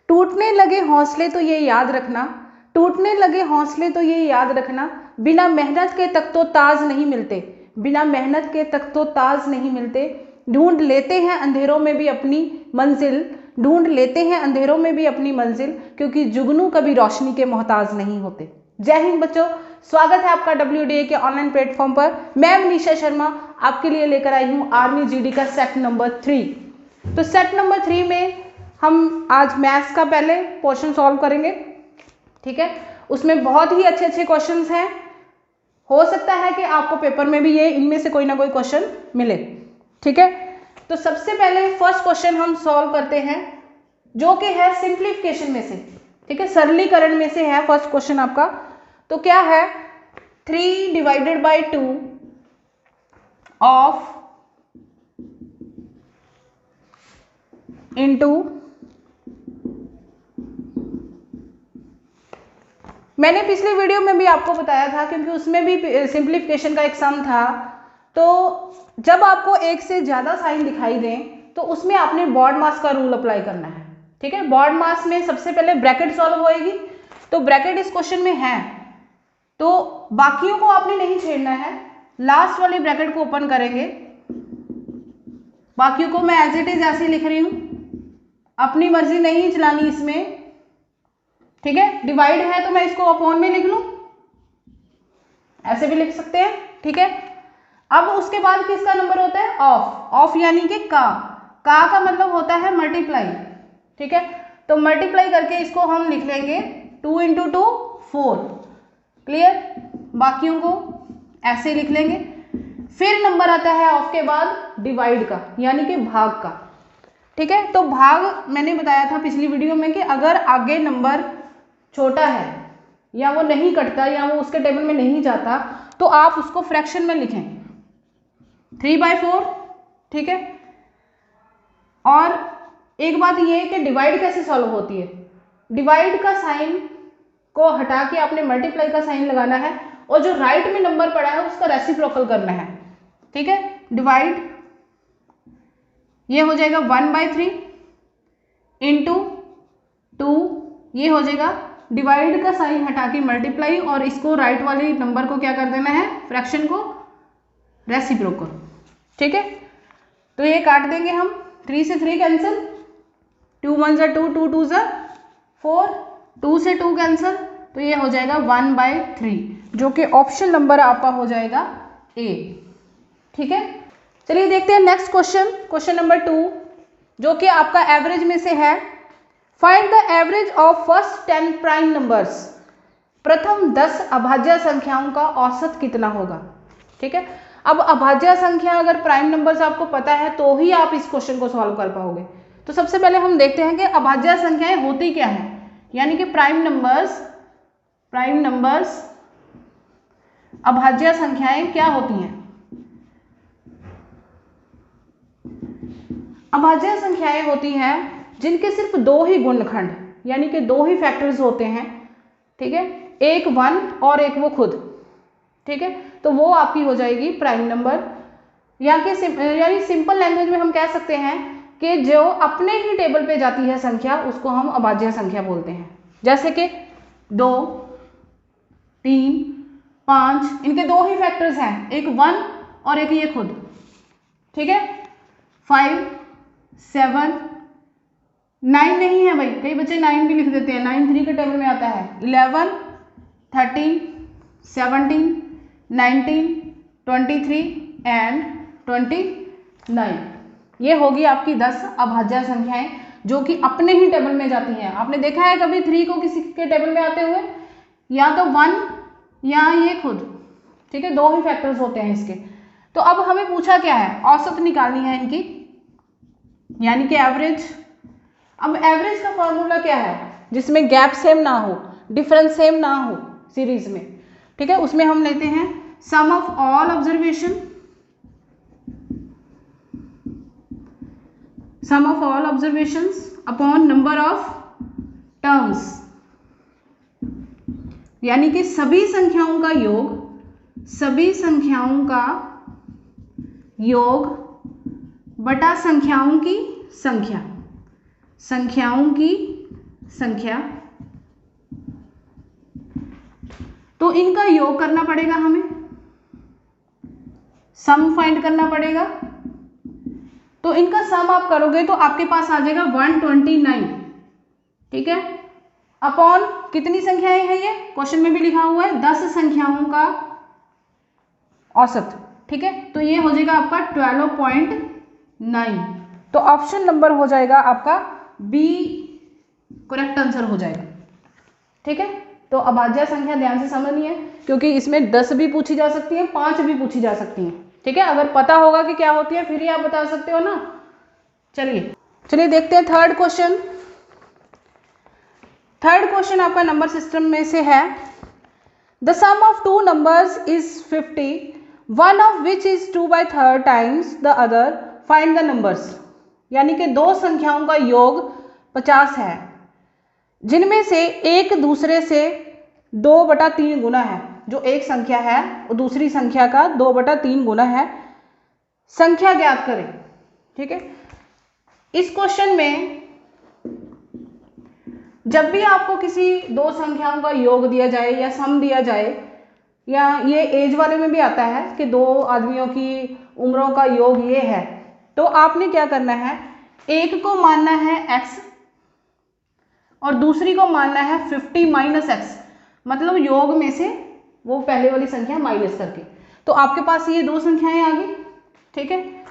टूटने लगे हौसले तो ये याद रखना, टूटने लगे हौसले तो ये याद रखना, बिना मेहनत के तख्तो-ताज नहीं मिलते, बिना मेहनत के तख्तो-ताज नहीं मिलते, ढूंढ लेते हैं अंधेरों में भी अपनी मंजिल, ढूंढ लेते हैं अंधेरों में भी अपनी मंजिल, क्योंकि जुगनू कभी रोशनी के मोहताज नहीं होते। जय हिंद बच्चों, स्वागत है आपका WDA के ऑनलाइन प्लेटफॉर्म पर। मैं मनीषा शर्मा आपके लिए लेकर आई हूँ आर्मी जीडी का सेट नंबर 3। तो सेट नंबर 3 में हम आज मैथ्स का पहले क्वेश्चन सॉल्व करेंगे, ठीक है। उसमें बहुत ही अच्छे अच्छे क्वेश्चंस हैं, हो सकता है कि आपको पेपर में भी ये इनमें से कोई ना कोई क्वेश्चन मिले, ठीक है। तो सबसे पहले फर्स्ट क्वेश्चन हम सॉल्व करते हैं, जो कि है सिंप्लीफिकेशन में से, ठीक है, सरलीकरण में से है फर्स्ट क्वेश्चन आपका। तो क्या है, 3 डिवाइडेड बाई 2 ऑफ इंटू, मैंने पिछले वीडियो में भी आपको बताया था, क्योंकि उसमें भी सिंप्लीफिकेशन का एक सम था। तो जब आपको एक से ज़्यादा साइन दिखाई दें तो उसमें आपने बॉड मास का रूल अप्लाई करना है, ठीक है। बॉड मास में सबसे पहले ब्रैकेट सॉल्व होएगी, तो ब्रैकेट इस क्वेश्चन में है, तो बाकियों को आपने नहीं छेड़ना है, लास्ट वाली ब्रैकेट को ओपन करेंगे। बाकियों को मैं एज इट इज ऐसे लिख रही हूँ, अपनी मर्जी नहीं चलानी इसमें, ठीक है। डिवाइड है तो मैं इसको अपॉन में लिख लूं, ऐसे भी लिख सकते हैं, ठीक है। अब उसके बाद किसका नंबर होता है, ऑफ, ऑफ यानी कि का मतलब होता है मल्टीप्लाई, ठीक है। तो मल्टीप्लाई करके इसको हम लिख लेंगे 2 × 2 4, क्लियर। बाकियों को ऐसे लिख लेंगे। फिर नंबर आता है ऑफ के बाद डिवाइड का, यानी कि भाग का, ठीक है। तो भाग मैंने बताया था पिछली वीडियो में कि अगर आगे नंबर छोटा है या वो नहीं कटता या वो उसके टेबल में नहीं जाता तो आप उसको फ्रैक्शन में लिखें 3/4, ठीक है। और एक बात ये है कि डिवाइड कैसे सॉल्व होती है, डिवाइड का साइन को हटा के आपने मल्टीप्लाई का साइन लगाना है और जो राइट में नंबर पड़ा है उसका रेसिप्रोकल करना है, ठीक है। डिवाइड ये हो जाएगा 1/3 इंटू 2, ये हो जाएगा डिवाइड का साइन हटा के मल्टीप्लाई, और इसको राइट वाले नंबर को क्या कर देना है, फ्रैक्शन को रेसिप्रोकल, ठीक है। तो ये काट देंगे हम, 3 से 3 कैंसिल, 2 1 = 2, 2 2 = 4, 2 से 2 कैंसिल, तो ये हो जाएगा 1/3, जो कि ऑप्शन नंबर आपका हो जाएगा ए, ठीक है। चलिए देखते हैं नेक्स्ट क्वेश्चन, क्वेश्चन नंबर 2, जो कि आपका एवरेज में से है। Find the average of first 10 prime numbers, प्रथम 10 अभाज्य संख्याओं का औसत कितना होगा, ठीक है। अब अभाज्य संख्या अगर प्राइम नंबर्स आपको पता है तो ही आप इस क्वेश्चन को सॉल्व कर पाओगे। तो सबसे पहले हम देखते हैं कि अभाज्य संख्याएं होती क्या हैं, यानी कि प्राइम नंबर्स अभाज्य संख्याएं क्या होती हैं। अभाज्य संख्याएं होती हैं जिनके सिर्फ 2 ही गुणनखंड, यानी कि 2 ही फैक्टर्स होते हैं, ठीक है, एक 1 और एक वो खुद, ठीक है। तो वो आपकी हो जाएगी प्राइम नंबर, यानी सिंपल लैंग्वेज में हम कह सकते हैं कि जो अपने ही टेबल पे जाती है संख्या उसको हम अभाज्य संख्या बोलते हैं। जैसे कि 2 3 5, इनके 2 ही फैक्टर्स हैं, एक 1 और एक ये खुद, ठीक है। 5 7 9 नहीं है भाई, कई बच्चे 9 भी लिख देते हैं, 9 3 के टेबल में आता है। 11 13 17 19 23 एंड 29, ये होगी आपकी 10 अभाज्य संख्याएं जो कि अपने ही टेबल में जाती हैं। आपने देखा है कभी 3 को किसी के टेबल में आते हुए, या तो 1 या ये खुद, ठीक है, 2 ही फैक्टर्स होते हैं इसके। तो अब हमें पूछा क्या है, औसत निकालनी है इनकी, यानी कि एवरेज। अब एवरेज का फॉर्मूला क्या है, जिसमें गैप सेम ना हो, डिफरेंस सेम ना हो सीरीज में, ठीक है। उसमें हम लेते हैं sum of all observations upon number of terms, यानी कि सभी संख्याओं का योग बटा संख्याओं की संख्या, तो इनका योग करना पड़ेगा हमें, सम फाइंड करना पड़ेगा। तो इनका सम आप करोगे तो आपके पास आ जाएगा 129, ठीक है, अपॉन कितनी संख्याएं हैं, ये क्वेश्चन में भी लिखा हुआ है 10 संख्याओं का औसत, ठीक है। तो ये हो जाएगा आपका 12.9। तो ऑप्शन नंबर हो जाएगा आपका बी करेक्ट आंसर हो जाएगा, ठीक है। तो अभाज्य संख्या ध्यान से समझनी है, क्योंकि इसमें 10 भी पूछी जा सकती है, 5 भी पूछी जा सकती है, ठीक है। अगर पता होगा कि क्या होती है फिर ही आप बता सकते हो ना। चलिए देखते हैं थर्ड क्वेश्चन। थर्ड क्वेश्चन आपका नंबर सिस्टम में से है, the sum of two numbers is 50, one of which is 2/3 times the other, find the numbers. यानी कि दो संख्याओं का योग 50 है, जिनमें से एक दूसरे से 2/3 गुना है। जो एक संख्या है वो दूसरी संख्या का 2/3 गुना है, संख्या ज्ञात करें, ठीक है। इस क्वेश्चन में जब भी आपको किसी दो संख्याओं का योग दिया जाए या सम दिया जाए, या ये एज वाले में भी आता है कि दो आदमियों की उम्रों का योग ये है, तो आपने क्या करना है, एक को मानना है x और दूसरी को मानना है 50 - x, मतलब योग में से वो पहले वाली संख्या माइनस करके। तो आपके पास ये दो संख्याएं आ गई, ठीक है।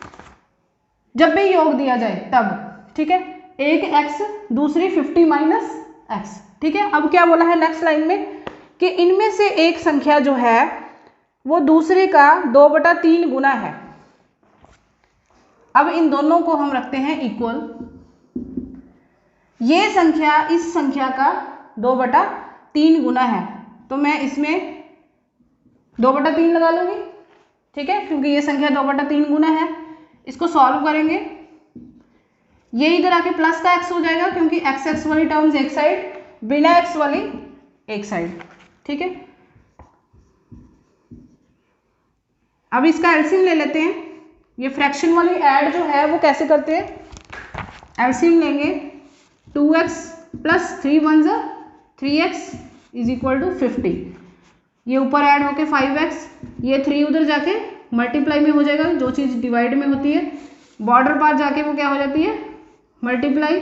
जब भी योग दिया जाए तब, ठीक है, एक x दूसरी 50 - x, ठीक है। अब क्या बोला है नेक्स्ट लाइन में कि इनमें से एक संख्या जो है वो दूसरे का 2/3 गुना है। अब इन दोनों को हम रखते हैं इक्वल, ये संख्या इस संख्या का 2/3 गुना है, तो मैं इसमें 2/3 लगा लूंगी, ठीक है, क्योंकि ये संख्या 2/3 गुना है। इसको सॉल्व करेंगे, ये इधर आके प्लस का x हो जाएगा, क्योंकि x वाली टर्म्स एक साइड, बिना x वाली एक साइड, ठीक है। अब इसका एलसीएम ले लेते हैं। ये फ्रैक्शन वाली ऐड जो है वो कैसे करते हैं, एलसीएम लेंगे, 2x + 3 × 1 = 3x = 50। ये ऊपर ऐड होके 5x, ये 3 उधर जाके मल्टीप्लाई में हो जाएगा, जो चीज़ डिवाइड में होती है बॉर्डर पार जाके वो क्या हो जाती है, मल्टीप्लाई,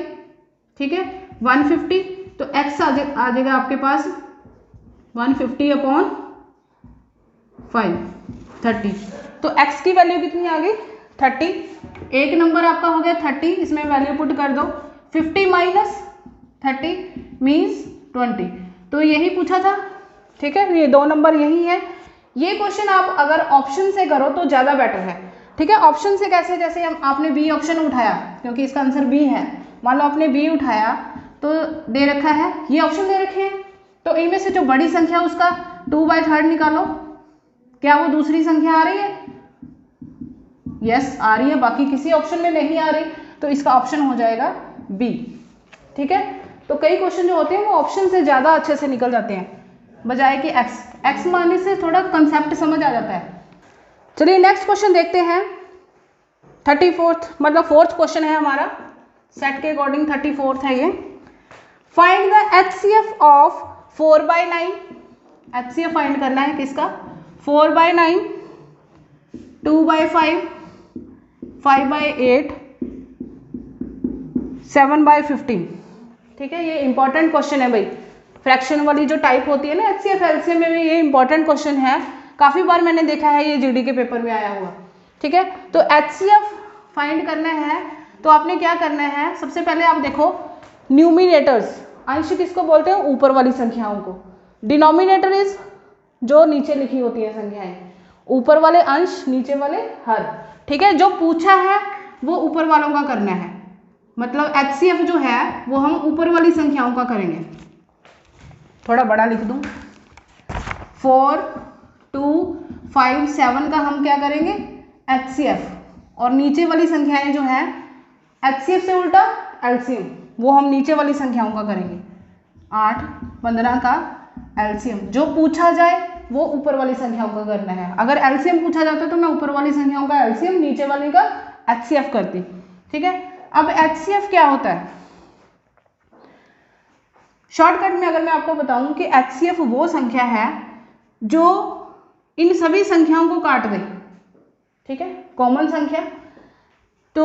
ठीक है। 150, तो x आ जाएगा आपके पास 150/5 30। तो x की वैल्यू कितनी आ गई, 30। एक नंबर आपका हो गया 30, इसमें वैल्यू पुट कर दो, 50 - 30 मीन्स 20। तो यही पूछा था, ठीक है, ये दो नंबर यही है। ये क्वेश्चन आप अगर ऑप्शन से करो तो ज़्यादा बेटर है, ठीक है। ऑप्शन से कैसे, जैसे आपने बी ऑप्शन उठाया, क्योंकि इसका आंसर बी है, मान लो आपने बी उठाया तो दे रखा है, ये ऑप्शन दे रखे हैं, तो इनमें से जो बड़ी संख्या उसका 2/3 निकालो, क्या वो दूसरी संख्या आ रही है, यस आ रही है, बाकी किसी ऑप्शन में नहीं आ रही, तो इसका ऑप्शन हो जाएगा बी, ठीक है। तो कई क्वेश्चन जो होते हैं वो ऑप्शन से ज़्यादा अच्छे से निकल जाते हैं बजाय कि x मानने से थोड़ा कंसेप्ट समझ आ जाता है। चलिए नेक्स्ट क्वेश्चन देखते हैं, 34th मतलब 4th क्वेश्चन है हमारा, सेट के अकॉर्डिंग 34th है ये। Find the HCF of 4/9, HCF find करना है किसका, 4/9, 2/5, 5/8, 7/15, ठीक है। ये इंपॉर्टेंट क्वेश्चन है भाई, फ्रैक्शन वाली जो टाइप होती है ना HCF LCM में भी ये इंपॉर्टेंट क्वेश्चन है, काफ़ी बार मैंने देखा है ये जीडी के पेपर में आया हुआ, ठीक है। तो HCF फाइंड करना है तो आपने क्या करना है, सबसे पहले आप देखो न्यूमिनेटर्स, अंश किसको बोलते हैं, ऊपर वाली संख्याओं को, डिनोमिनेटर इज जो नीचे लिखी होती है संख्याएं, ऊपर वाले अंश नीचे वाले हर, ठीक है। जो पूछा है वो ऊपर वालों का करना है, मतलब HCF जो है वो हम ऊपर वाली संख्याओं का करेंगे। थोड़ा बड़ा लिख दूं, 4, 2, 5, 7 का हम क्या करेंगे HCF, और नीचे वाली संख्याएं जो है HCF से उल्टा LCM, वो हम नीचे वाली संख्याओं का करेंगे। 8, 15 का LCM, जो पूछा जाए वो ऊपर वाली संख्याओं का करना है। अगर LCM पूछा जाता तो मैं ऊपर वाली संख्याओं का LCM, नीचे वाली का HCF करती, ठीक है। अब HCF क्या होता है, शॉर्टकट में अगर मैं आपको बताऊं कि HCF वो संख्या है जो इन सभी संख्याओं को काट दे, ठीक है, कॉमन संख्या। तो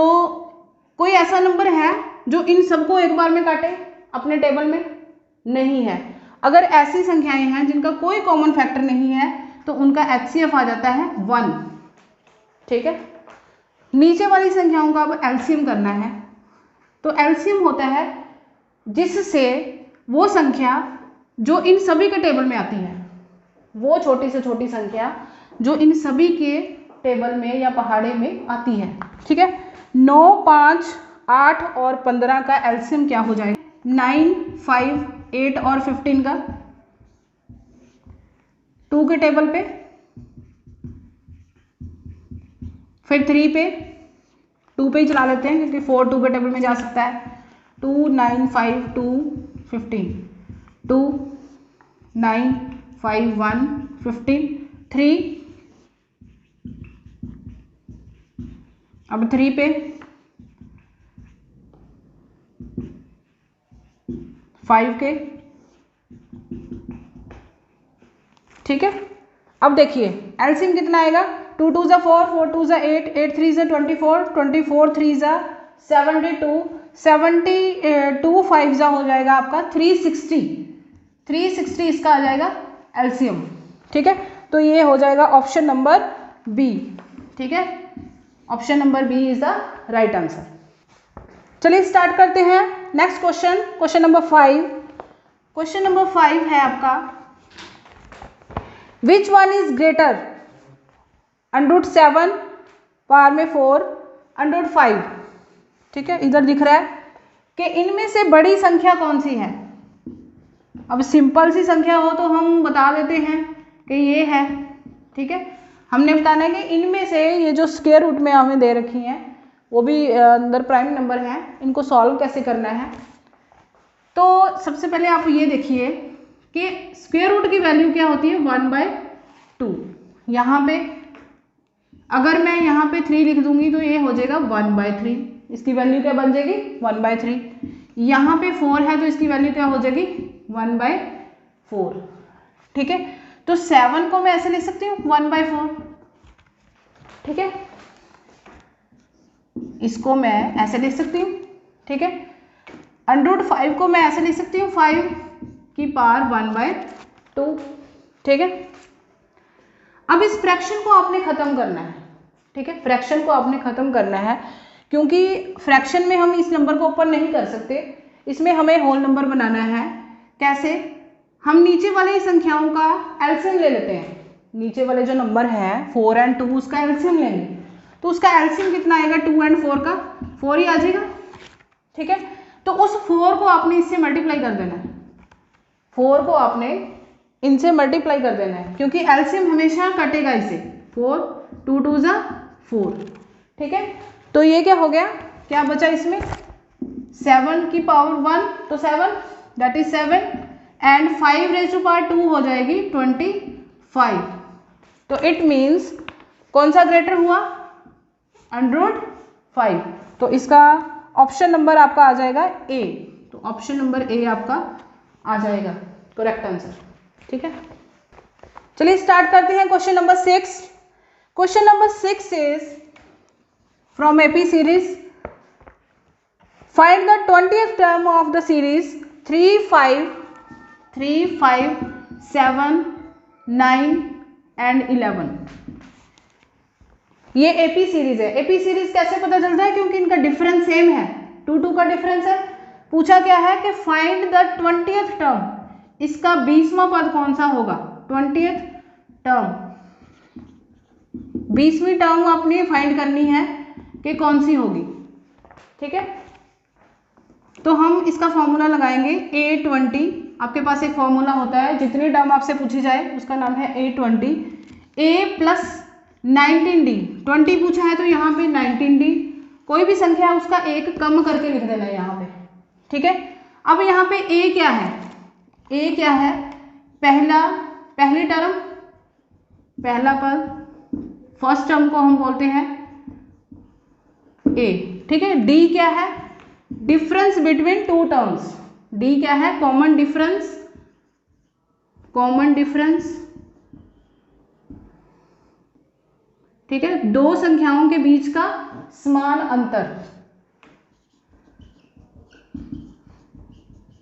कोई ऐसा नंबर है जो इन सबको एक बार में काटे अपने टेबल में? नहीं है। अगर ऐसी संख्याएं हैं जिनका कोई कॉमन फैक्टर नहीं है तो उनका HCF आ जाता है 1, ठीक है। नीचे वाली संख्याओं का अब LCM करना है। तो LCM होता है जिससे वो संख्या जो इन सभी के टेबल में आती है, वो छोटी से छोटी संख्या जो इन सभी के टेबल में या पहाड़े में आती है, ठीक है। 9, 5, 8 और 15 का LCM क्या हो जाएगा? 9, 5, 8 और 15 का 2 के टेबल पे, फिर 3 पे, 2 पे ही चला लेते हैं क्योंकि 4 2 के टेबल में जा सकता है। 2, 9, 5, 2, 15, 2, 9, 5, 1, 15, 3, अब 3 पे, 5 के, ठीक है। अब देखिए एलसीएम कितना आएगा? 2 2 ज़ा 4, 4 2 ज़ा 8, 8 3 ज़ा 24, 24 3 ज़ा 72, 72 5 ज़ा हो जाएगा आपका 360, 360 इसका आ जाएगा एलसीएम, ठीक है। तो ये हो जाएगा ऑप्शन नंबर बी, ठीक है। Option number B is the right answer. चलिए स्टार्ट करते हैं next question, question number 5। Question number 5 है आपका, which one is greater √7 power में 4 √5, ठीक है। इधर दिख रहा है कि इनमें से बड़ी संख्या कौन सी है। अब सिंपल सी संख्या हो तो हम बता देते हैं कि ये है, ठीक है। हमने बताना है कि इनमें से ये जो स्क्वायर रूट में हमें दे रखी हैं वो भी अंदर प्राइम नंबर है, इनको सॉल्व कैसे करना है। तो सबसे पहले आप ये देखिए कि स्क्वायर रूट की वैल्यू क्या होती है? 1/2। यहाँ पे अगर मैं यहाँ पे 3 लिख दूंगी तो ये हो जाएगा 1/3, इसकी वैल्यू क्या बन जाएगी? 1/3। यहाँ पे 4 है तो इसकी वैल्यू क्या हो जाएगी? 1/4, ठीक है। तो 7 को मैं ऐसे लिख सकती हूँ 1/4, ठीक है। इसको मैं ऐसे लिख सकती हूँ, ठीक है। √5 को मैं ऐसे लिख सकती हूँ 5 की पावर 1/2, ठीक है। अब इस फ्रैक्शन को आपने खत्म करना है, ठीक है। फ्रैक्शन को आपने खत्म करना है क्योंकि फ्रैक्शन में हम इस नंबर को ऊपर नहीं कर सकते, इसमें हमें होल नंबर बनाना है। कैसे? हम नीचे वाली संख्याओं का एलसीएम ले लेते हैं। नीचे वाले जो नंबर हैं 4 और 2 उसका एलसीएम लेंगे तो उसका एलसीएम कितना आएगा? 2 और 4 का 4 ही आ जाएगा, ठीक है। तो उस 4 को आपने इससे मल्टीप्लाई कर देना है, 4 को आपने इनसे मल्टीप्लाई कर देना है क्योंकि एलसीएम हमेशा कटेगा इसे। 4 2 2 ज़ा 4, ठीक है। तो ये क्या हो गया? क्या बचा इसमें? 7 की पावर 1 तो 7 दैट इज 7 एंड 5⁻² हो जाएगी 25। तो इट मीन्स कौन सा ग्रेटर हुआ? √5। तो इसका ऑप्शन नंबर आपका आ जाएगा ए। तो ऑप्शन नंबर ए आपका आ जाएगा करेक्ट आंसर, ठीक है। चलिए स्टार्ट करते हैं question number 6। Question number 6 is from AP series, find the 20th term of the series 3 5 3 5 7 9 and 11। ये एपी सीरीज है। एपी सीरीज कैसे पता चलता है? क्योंकि इनका डिफरेंस सेम है, 2 2 का डिफरेंस है। पूछा क्या है कि फाइंड द 20th टर्म, इसका 20वां पद कौन सा होगा? 20th टर्म, 20वीं टर्म आपने फाइंड करनी है कि कौन सी होगी, ठीक है। तो हम इसका फॉर्मूला लगाएंगे A20। आपके पास एक फॉर्मूला होता है, जितनी टर्म आपसे पूछी जाए उसका नाम है A20। A + 19D, 20 पूछा है तो यहाँ पे 19D, कोई भी संख्या उसका एक कम करके लिख देना है यहाँ पे, ठीक है। अब यहाँ पे A क्या है? A क्या है? पहली टर्म, पहला पद, फर्स्ट टर्म को हम बोलते हैं A, ठीक है। D क्या है? डिफरेंस बिटवीन 2 टर्म्स, डी क्या है, कॉमन डिफरेंस, कॉमन डिफरेंस, ठीक है, दो संख्याओं के बीच का समान अंतर,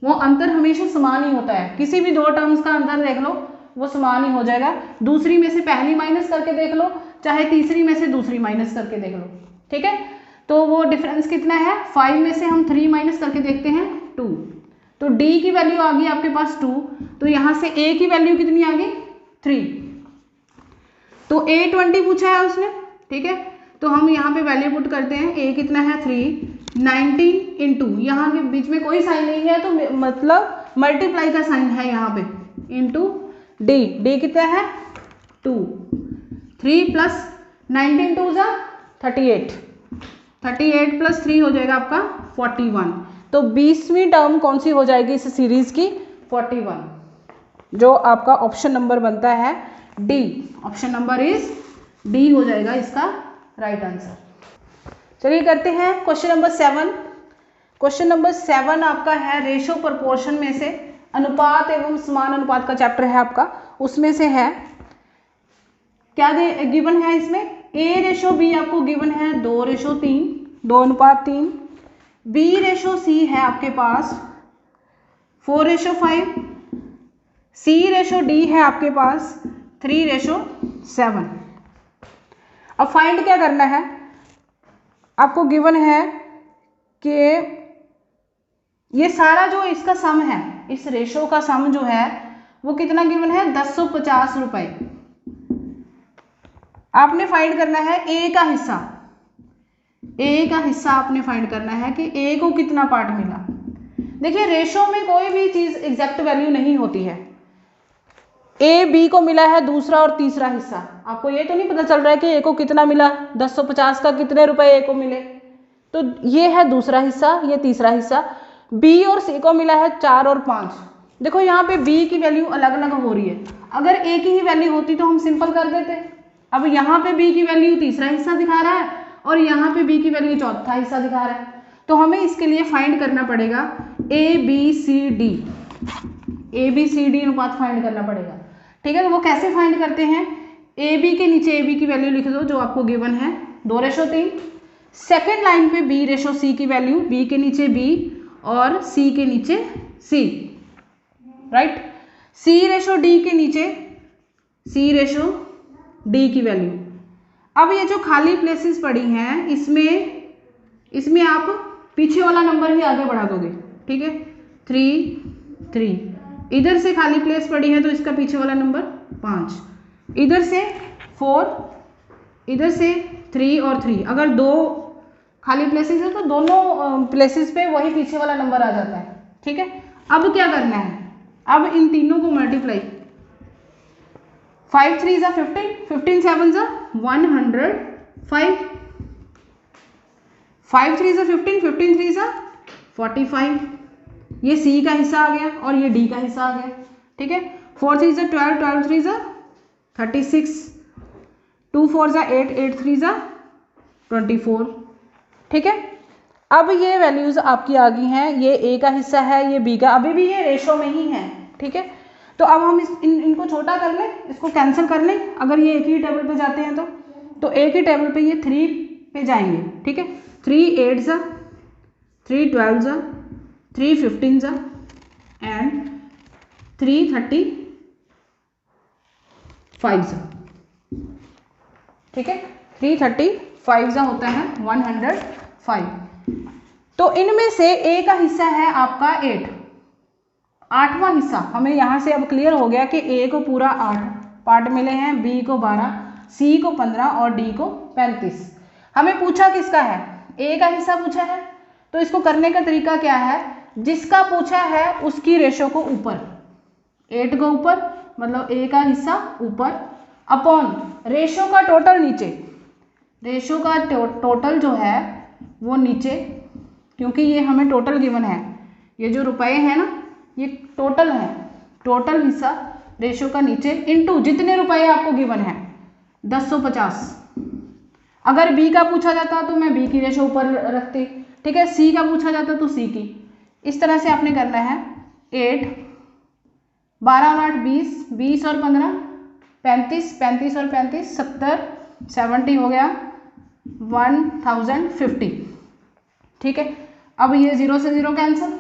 वो अंतर हमेशा समान ही होता है, किसी भी दो टर्म्स का अंतर देख लो वो समान ही हो जाएगा, दूसरी में से पहली माइनस करके देख लो, चाहे तीसरी में से दूसरी माइनस करके देख लो, ठीक है। तो वो डिफरेंस कितना है, 5 में से हम 3 माइनस करके देखते हैं 2, तो d की वैल्यू आ गई आपके पास 2, तो यहाँ से a की वैल्यू कितनी आ गई 3, तो a 20 पूछा है उसने, ठीक है, तो हम यहाँ पे वैल्यू पुट करते हैं, a कितना है 3, 19 इंटू, यहाँ के बीच में कोई साइन नहीं है तो मतलब मल्टीप्लाई का साइन है यहाँ पे, इंटू d कितना है 2, 3 प्लस 19 2 जा 38, 38 प्लस 3 हो जाएगा आपका 41, तो 20वीं टर्म कौन सी हो जाएगी इस सीरीज की 41, जो आपका ऑप्शन नंबर बनता है D, option number is D हो जाएगा इसका राइट आंसर। चलिए करते हैं क्वेश्चन नंबर 7। क्वेश्चन नंबर 7 आपका है रेशो प्रोपोर्शन में से, अनुपात एवं समान अनुपात का चैप्टर है आपका, उसमें से है क्या गिवन है इसमें, a रेशो b आपको गिवन है 2:3, 2:3, b रेशो c है आपके पास 4:5, c रेशो d है आपके पास 3:7। अब फाइंड क्या करना है, आपको गिवन है कि ये सारा जो इसका सम है, इस रेशो का सम जो है वो कितना गिवन है 1050 रुपए। आपने फाइंड करना है ए का हिस्सा, ए का हिस्सा आपने फाइंड करना है कि ए को कितना पार्ट मिला। देखिए रेशो में कोई भी चीज एग्जैक्ट वैल्यू नहीं होती है, ए बी को मिला है दूसरा और तीसरा हिस्सा, आपको ये तो नहीं पता चल रहा है कि ए को कितना मिला, 1050 का कितने रुपए ए को मिले, तो ये है दूसरा हिस्सा, ये तीसरा हिस्सा, बी और सी को मिला है 4 और 5। देखो यहाँ पे बी की वैल्यू अलग अलग हो रही है, अगर ए की ही वैल्यू होती तो हम सिंपल कर देते, अब यहाँ पे बी की वैल्यू तीसरा हिस्सा दिखा रहा है और यहाँ पे बी की वैल्यू चौथा हिस्सा दिखा रहा है, तो हमें इसके लिए फाइंड करना पड़ेगा A B C D, A B C D अनुपात फाइंड करना पड़ेगा, ठीक है। तो वो कैसे फाइंड करते हैं, ए बी के नीचे ए बी की वैल्यू लिख दो जो आपको गिवन है 2:3, सेकेंड लाइन पे बी रेशो सी की वैल्यू, बी के नीचे बी और सी के नीचे सी, राइट, सी रेशो डी के नीचे सी रेशो डी की वैल्यू। अब ये जो खाली प्लेसेस पड़ी हैं इसमें आप पीछे वाला नंबर ही आगे बढ़ा दोगे, ठीक है, 3 3, इधर से खाली प्लेस पड़ी है तो इसका पीछे वाला नंबर 5, इधर से 4, इधर से 3 और 3, अगर दो खाली प्लेसेस है तो दोनों प्लेसेस पे वही पीछे वाला नंबर आ जाता है, ठीक है। अब क्या करना है, अब इन तीनों को मल्टीप्लाई, 5 3 जा 15, 15 7 जा 105, 5 3 जा 15, 15 3 जा 45, ये सी का हिस्सा आ गया और ये डी का हिस्सा आ गया, ठीक है। 4 3 जा 12, 12 3 जा 36, 2 4 जा 8, 8 3 जा 24, ठीक है। अब ये वैल्यूज आपकी आ गई हैं, ये ए का हिस्सा है, ये बी का, अभी भी ये रेशो में ही है, ठीक है। तो अब हम इनको छोटा कर लें, इसको कैंसिल कर लें, अगर ये एक ही टेबल पे जाते हैं तो एक ही टेबल पे ये 3 पे जाएंगे, ठीक है। 3 8 जा, 3 12 जा, 3 15 जा एंड 3 35 जा, ठीक है, 335 जा होता है 105। तो इनमें से ए का हिस्सा है आपका 8, 8वां हिस्सा, हमें यहाँ से अब क्लियर हो गया कि ए को पूरा 8 पार्ट मिले हैं, बी को 12, सी को 15 और डी को 35। हमें पूछा किसका है, ए का हिस्सा पूछा है, तो इसको करने का तरीका क्या है, जिसका पूछा है उसकी रेशो को ऊपर, 8 को ऊपर मतलब ए का हिस्सा ऊपर, अपॉन रेशो का टोटल नीचे, रेशो का टोटल जो है वो नीचे, क्योंकि ये हमें टोटल गिवन है, ये जो रुपए हैं ना ये टोटल है, टोटल हिस्सा रेशो का नीचे इनटू जितने रुपए आपको गिवन है 1050। अगर बी का पूछा जाता तो मैं बी की रेशो ऊपर रखती, ठीक है, सी का पूछा जाता तो सी की, इस तरह से आपने करना है। 8, 12 और 8 20, 20 और 15 35, 35 और 35 70, 70 हो गया 1050। ठीक है, अब ये 0 से 0 कैंसिल।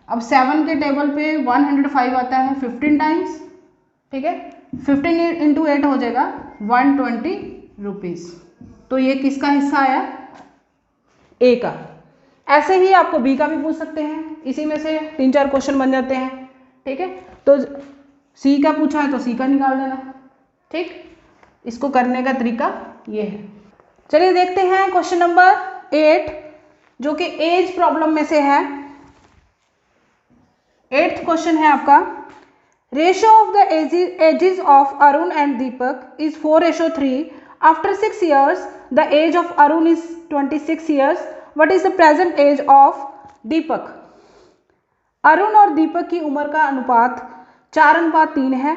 अब 7 के टेबल पे 105 आता है 15 टाइम्स। ठीक है, 15 इंटू 8 हो जाएगा 120 रुपीज़। तो ये किसका हिस्सा आया? ए का। ऐसे ही आपको बी का भी पूछ सकते हैं, इसी में से 3-4 क्वेश्चन बन जाते हैं। ठीक है, तो सी का पूछा है तो सी का निकाल देना। ठीक, इसको करने का तरीका ये है। चलिए देखते हैं क्वेश्चन नंबर 8 जो कि एज प्रॉब्लम में से है। 8th क्वेश्चन है आपका, ratio of the ages of Arun and Deepak is 4:3। After 6 years the age of Arun is 26 years. What is the present age of Deepak? Arun और दीपक की उम्र का अनुपात 4:3 है।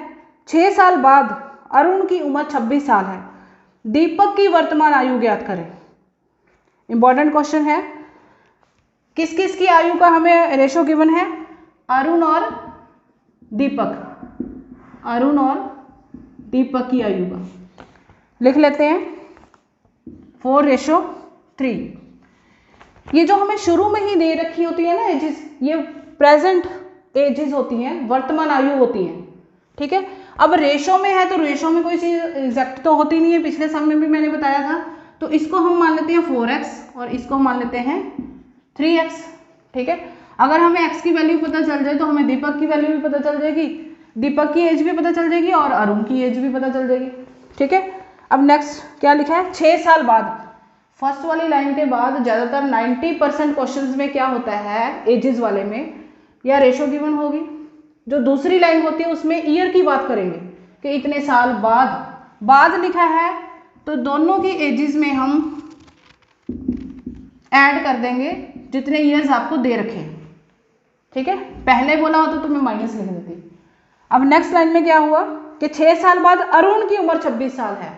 6 साल बाद अरुण की उम्र 26 साल है। दीपक की वर्तमान आयु ज्ञात करें। इंपॉर्टेंट क्वेश्चन है। किस किस की आयु का हमें रेशो गिवन है? अरुण और दीपक, अरुण और दीपक की आयु का लिख लेते हैं 4:3। ये जो हमें शुरू में ही दे रखी होती है ना एजेस, ये प्रेजेंट एजेस होती हैं, वर्तमान आयु होती हैं। ठीक है, अब रेशो में है तो रेशो में कोई चीज़ एग्जैक्ट तो होती नहीं है, पिछले सम में भी मैंने बताया था। तो इसको हम मान लेते हैं 4x और इसको मान लेते हैं 3x। ठीक है, अगर हमें x की वैल्यू पता चल जाए तो हमें दीपक की वैल्यू भी पता चल जाएगी, दीपक की एज भी पता चल जाएगी और अरुण की एज भी पता चल जाएगी। ठीक है, अब नेक्स्ट क्या लिखा है? 6 साल बाद। फर्स्ट वाली लाइन के बाद ज़्यादातर 90% क्वेश्चंस में क्या होता है, एजेस वाले में या रेशो गिवन होगी। जो दूसरी लाइन होती है उसमें ईयर की बात करेंगे कि इतने साल बाद लिखा है तो दोनों की एजेस में हम ऐड कर देंगे जितने ईयर्स आपको दे रखे। ठीक है, पहले बोला होता तो मैं माइनस लिख देती। अब नेक्स्ट लाइन में क्या हुआ कि 6 साल बाद अरुण की उम्र 26 साल है।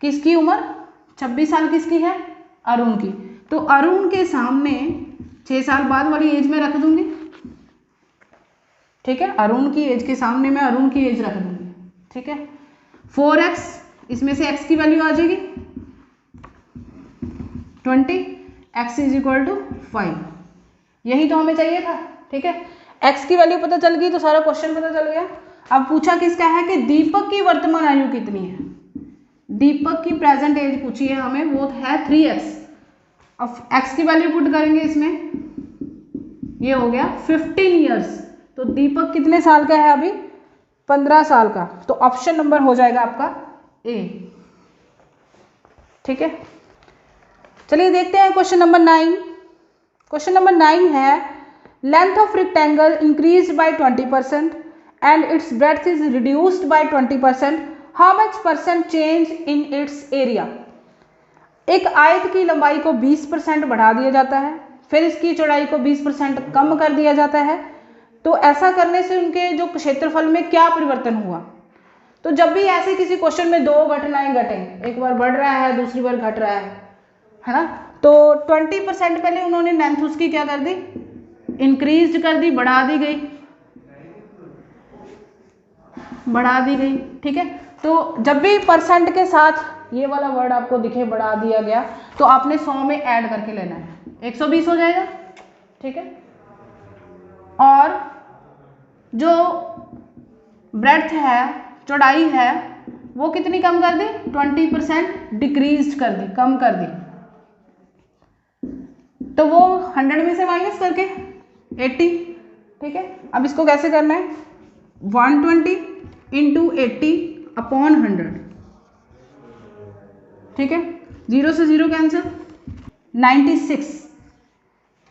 किसकी उम्र? 26 साल किसकी है? अरुण की। तो अरुण के सामने 6 साल बाद वाली एज में रख दूंगी। ठीक है, अरुण की एज के सामने मैं अरुण की एज रख दूंगी। ठीक है, 4x, इसमें से x की वैल्यू आ जाएगी 20, x = 5। यही तो हमें चाहिए था। ठीक है, x की वैल्यू पता चल गई तो सारा क्वेश्चन पता चल गया। अब पूछा किसका है कि दीपक की वर्तमान आयु कितनी है। दीपक की प्रेजेंट एज पूछी है हमें, वो है 3x। अब x की वैल्यू पुट करेंगे इसमें, ये हो गया 15 ईयर्स। तो दीपक कितने साल का है अभी? 15 साल का। तो ऑप्शन नंबर हो जाएगा आपका ए। ठीक है, चलिए देखते हैं क्वेश्चन नंबर 9। क्वेश्चन नंबर 9 है, length of rectangle increase by 20% and it's breadth is reduced by 20%। How much percent change in its area? एक आयत की लंबाई को 20% बढ़ा दिया जाता है, फिर इसकी चौड़ाई को 20% कम कर दिया जाता है। तो ऐसा करने से उनके जो क्षेत्रफल में क्या परिवर्तन हुआ? तो जब भी ऐसे किसी क्वेश्चन में दो घटनाएं घटें, एक बार बढ़ रहा है दूसरी बार घट रहा है ना, तो 20% पहले उन्होंने लेंथ उसकी क्या कर दी? इंक्रीज कर दी, बढ़ा दी गई। ठीक है, तो जब भी परसेंट के साथ ये वाला वर्ड आपको दिखे बढ़ा दिया गया तो आपने 100 में ऐड करके लेना है, 120 हो जाएगा। ठीक है, और जो ब्रेड्थ है, चौड़ाई है, वो कितनी कम कर दी? 20% डिक्रीज कर दी, कम कर दी। तो वो 100 में से माइनस करके 80। ठीक है, अब इसको कैसे करना है? 120 × 80/100। ठीक है, 0 से 0 कैंसिल।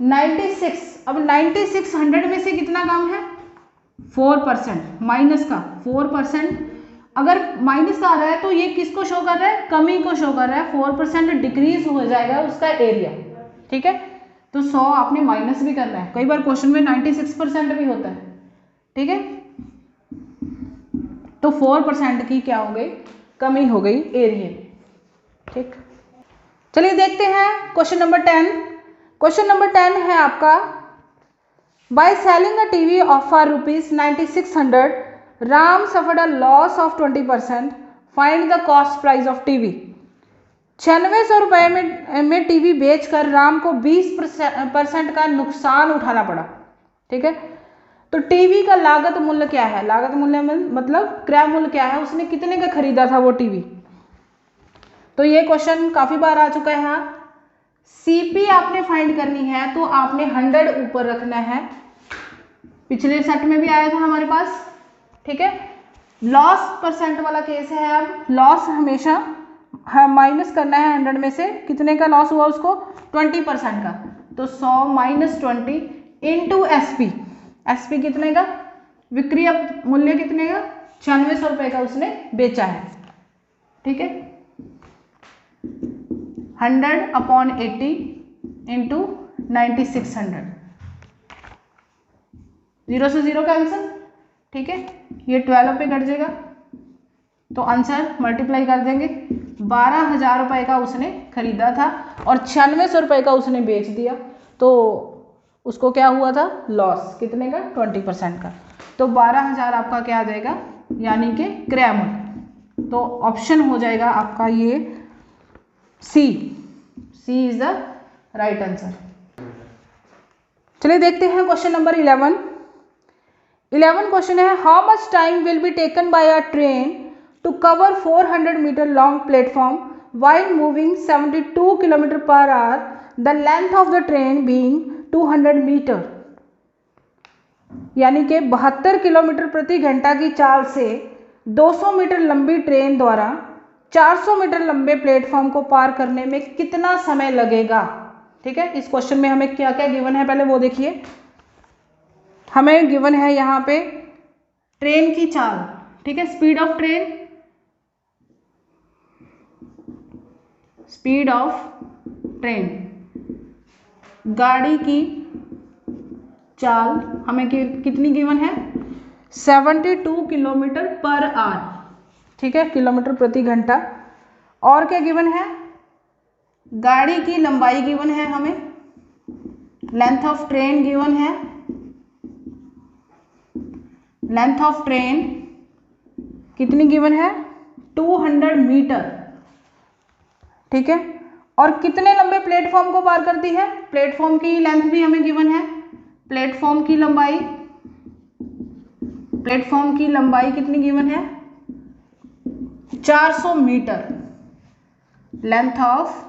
96। अब 96 100 में से कितना कम है? 4%। माइनस का 4%। अगर माइनस का आ रहा है तो ये किसको शो कर रहा है? कमी को शो कर रहा है। 4% डिक्रीज हो जाएगा उसका एरिया। ठीक है, तो 100 आपने माइनस भी करना है। कई बार क्वेश्चन में 96% भी होता है। ठीक है, तो 4% की क्या हो गई? कमी हो गई एरिया। ठीक, चलिए देखते हैं क्वेश्चन नंबर 10। क्वेश्चन नंबर 10 है आपका, by selling a TV for ₹9600 Ram suffered a loss of 20%. Find the cost price of TV. 9600 रुपये में टीवी बेचकर राम को 20% का नुकसान उठाना पड़ा. ठीक है, तो टीवी का लागत मूल्य क्या है? लागत मूल्य मतलब क्रय मूल्य क्या है? उसने कितने का खरीदा था वो टीवी? तो ये क्वेश्चन काफी बार आ चुका है. हाँ, सीपी आपने फाइंड करनी है तो आपने 100 ऊपर रखना है. पिछले सेट में भी आया था हमारे पास. ठीक है, लॉस परसेंट वाला केस है. अब लॉस हमेशा माइनस करना है 100 में से. कितने का लॉस हुआ उसको? 20% का. तो 100 माइनस 20 इंटू एसपी. एसपी कितने का? विक्रय मूल्य कितने का? 9600 रुपये का उसने बेचा है. ठीक है, 100/80 इंटू 9600. 0 से 0 का आंसर. ठीक है, ये 12 पे कट जाएगा तो आंसर मल्टीप्लाई कर देंगे. 12,000 रुपये का उसने खरीदा था और 9600 रुपये का उसने बेच दिया, तो उसको क्या हुआ था? लॉस. कितने का? 20% का. तो 12,000 आपका क्या आ जाएगा? यानी कि क्रय मूल्य. तो ऑप्शन हो जाएगा आपका ये C. C is the right answer. चलिए देखते हैं क्वेश्चन नंबर 11. 11 क्वेश्चन है, how much time will be taken by a train to cover 400 metre long platform while moving 72 km per hour, the length of the train being 200 metre. यानी कि 72 kilometre प्रति घंटा की चाल से 200 मीटर लंबी train द्वारा 400 मीटर लंबे प्लेटफॉर्म को पार करने में कितना समय लगेगा? ठीक है, इस क्वेश्चन में हमें क्या क्या गिवन है पहले वो देखिए. हमें गिवन है यहाँ पे ट्रेन की चाल. ठीक है, speed of train, speed of train, गाड़ी की चाल हमें कितनी गिवन है? 72 किलोमीटर पर आवर. ठीक है, किलोमीटर प्रति घंटा. और क्या गिवन है? गाड़ी की लंबाई गिवन है हमें, लेंथ ऑफ ट्रेन गिवन है. लेंथ ऑफ ट्रेन कितनी गिवन है? 200 मीटर. ठीक है, और कितने लंबे प्लेटफॉर्म को पार करती है? प्लेटफॉर्म की लेंथ भी हमें गिवन है. प्लेटफॉर्म की लंबाई, प्लेटफॉर्म की लंबाई कितनी गिवन है? 400 मीटर. Length of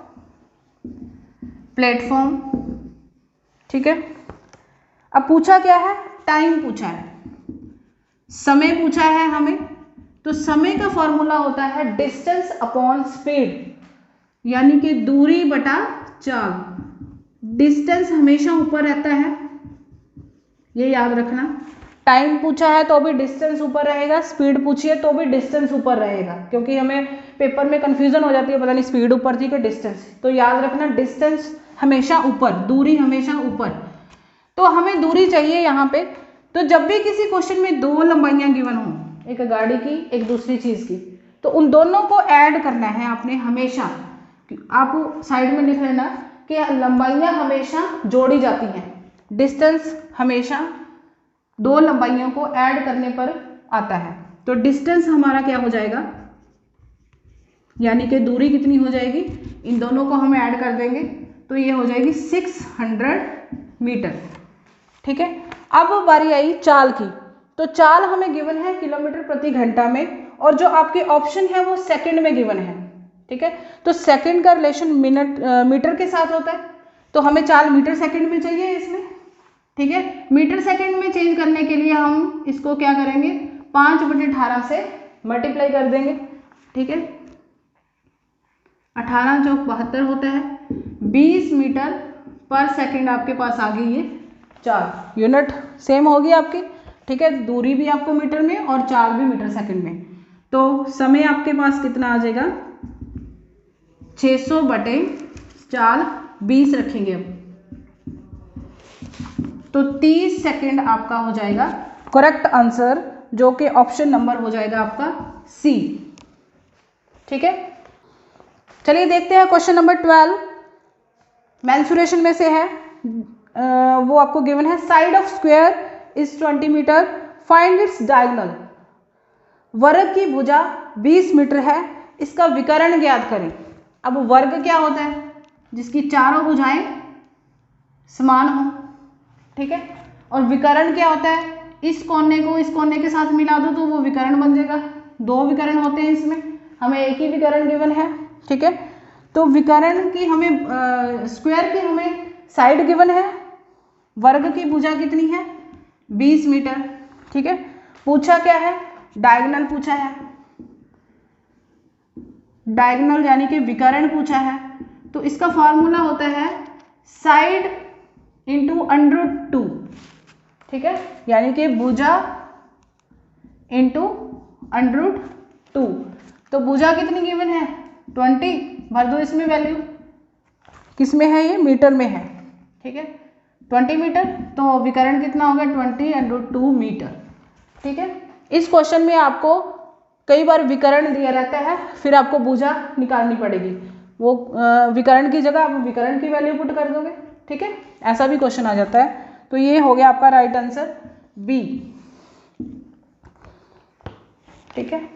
platform. ठीक है, अब पूछा क्या है? टाइम पूछा है, समय पूछा है हमें. तो समय का फॉर्मूला होता है डिस्टेंस अपॉन स्पीड, यानी कि दूरी बटा चाल. डिस्टेंस हमेशा ऊपर रहता है, ये याद रखना. टाइम पूछा है तो भी डिस्टेंस ऊपर रहेगा, स्पीड पूछी है तो भी डिस्टेंस ऊपर रहेगा, क्योंकि हमें पेपर में कंफ्यूजन हो जाती है, पता नहीं स्पीड ऊपर थी कि डिस्टेंस. तो याद रखना डिस्टेंस हमेशा ऊपर, दूरी हमेशा ऊपर. तो हमें दूरी चाहिए यहाँ पे. तो जब भी किसी क्वेश्चन में दो लंबाइयाँ गिवन हो, एक गाड़ी की एक दूसरी चीज की, तो उन दोनों को ऐड करना है आपने हमेशा. आप साइड में लिख लेना कि लंबाइयाँ हमेशा जोड़ी जाती हैं. डिस्टेंस हमेशा दो लंबाइयों को ऐड करने पर आता है. तो डिस्टेंस हमारा क्या हो जाएगा? यानी कि दूरी कितनी हो जाएगी? इन दोनों को हम ऐड कर देंगे तो ये हो जाएगी 600 मीटर. ठीक है, अब बारी आई चाल की. तो चाल हमें गिवन है किलोमीटर प्रति घंटा में, और जो आपके ऑप्शन है वो सेकंड में गिवन है. ठीक है, तो सेकंड का रिलेशन मीटर के साथ होता है, तो हमें चाल मीटर सेकंड में चाहिए इसमें. ठीक है, मीटर सेकंड में चेंज करने के लिए हम इसको क्या करेंगे? 5/18 से मल्टीप्लाई कर देंगे. ठीक है, 18 चौक 72 होता है. 20 मीटर पर सेकंड आपके पास आ गई ये चाल. यूनिट सेम होगी आपकी. ठीक है, दूरी भी आपको मीटर में और चाल भी मीटर सेकंड में. तो समय आपके पास कितना आ जाएगा? 600/4 20 रखेंगे अब, तो 30 सेकंड आपका हो जाएगा करेक्ट आंसर, जो कि ऑप्शन नंबर हो जाएगा आपका सी. ठीक है, चलिए देखते हैं क्वेश्चन नंबर 12. मेंसुरेशन में से है. वो आपको गिवन है side of square is 20 metre, find its diagonal. वर्ग की भुजा 20 मीटर है, इसका विकर्ण ज्ञात करें। अब वर्ग क्या होता है? जिसकी चारों भुजाएं समान हो, ठीक है। और विकर्ण क्या होता है? इस कोने को इस कोने के साथ मिला दो तो वो विकर्ण बन जाएगा। दो विकर्ण होते हैं इसमें, हमें एक ही विकर्ण गिवन है, ठीक है। तो विकर्ण की हमें स्क्वायर की हमें साइड गिवन है, वर्ग की भुजा कितनी है? 20 मीटर, ठीक है। पूछा क्या है? डायगोनल पूछा है, डायगोनल यानी कि विकर्ण पूछा है। तो इसका फॉर्मूला होता है साइड इंटू √2, ठीक है, यानी कि भुजा इंटू √2। तो भुजा कितनी गिवन है? 20, भर दो इसमें वैल्यू, किस में है? ये मीटर में है, ठीक है, 20 मीटर। तो विकर्ण कितना होगा? 20 √2 मीटर, ठीक है। इस क्वेश्चन में आपको कई बार विकर्ण दिया रहता है, फिर आपको भुजा निकालनी पड़ेगी। वो विकर्ण की जगह आप विकर्ण की वैल्यू पुट कर दोगे, ठीक है, ऐसा भी क्वेश्चन आ जाता है। तो ये हो गया आपका राइट आंसर बी, ठीक है।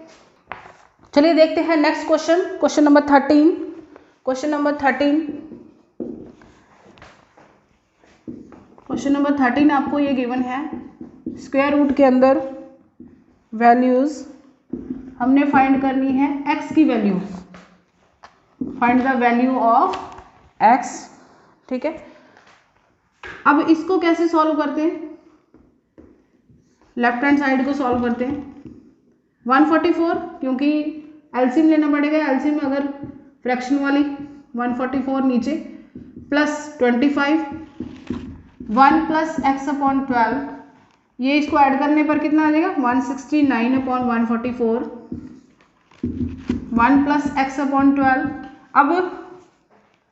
चलिए देखते हैं next question, question number 13। Question number 13 आपको ये गिवन है, स्क्वायर रूट के अंदर वैल्यूज हमने फाइंड करनी है x की value, find the value of x, ठीक है। अब इसको कैसे सॉल्व करते हैं? लेफ्ट हैंड साइड को सॉल्व करते हैं। 144, क्योंकि एलसीएम लेना पड़ेगा, एलसीएम में अगर फ्रैक्शन वाली 144 नीचे, प्लस 25, 1 प्लस x/12, ये इसको ऐड करने पर कितना आ जाएगा? 169/144, 1 प्लस x/12। अब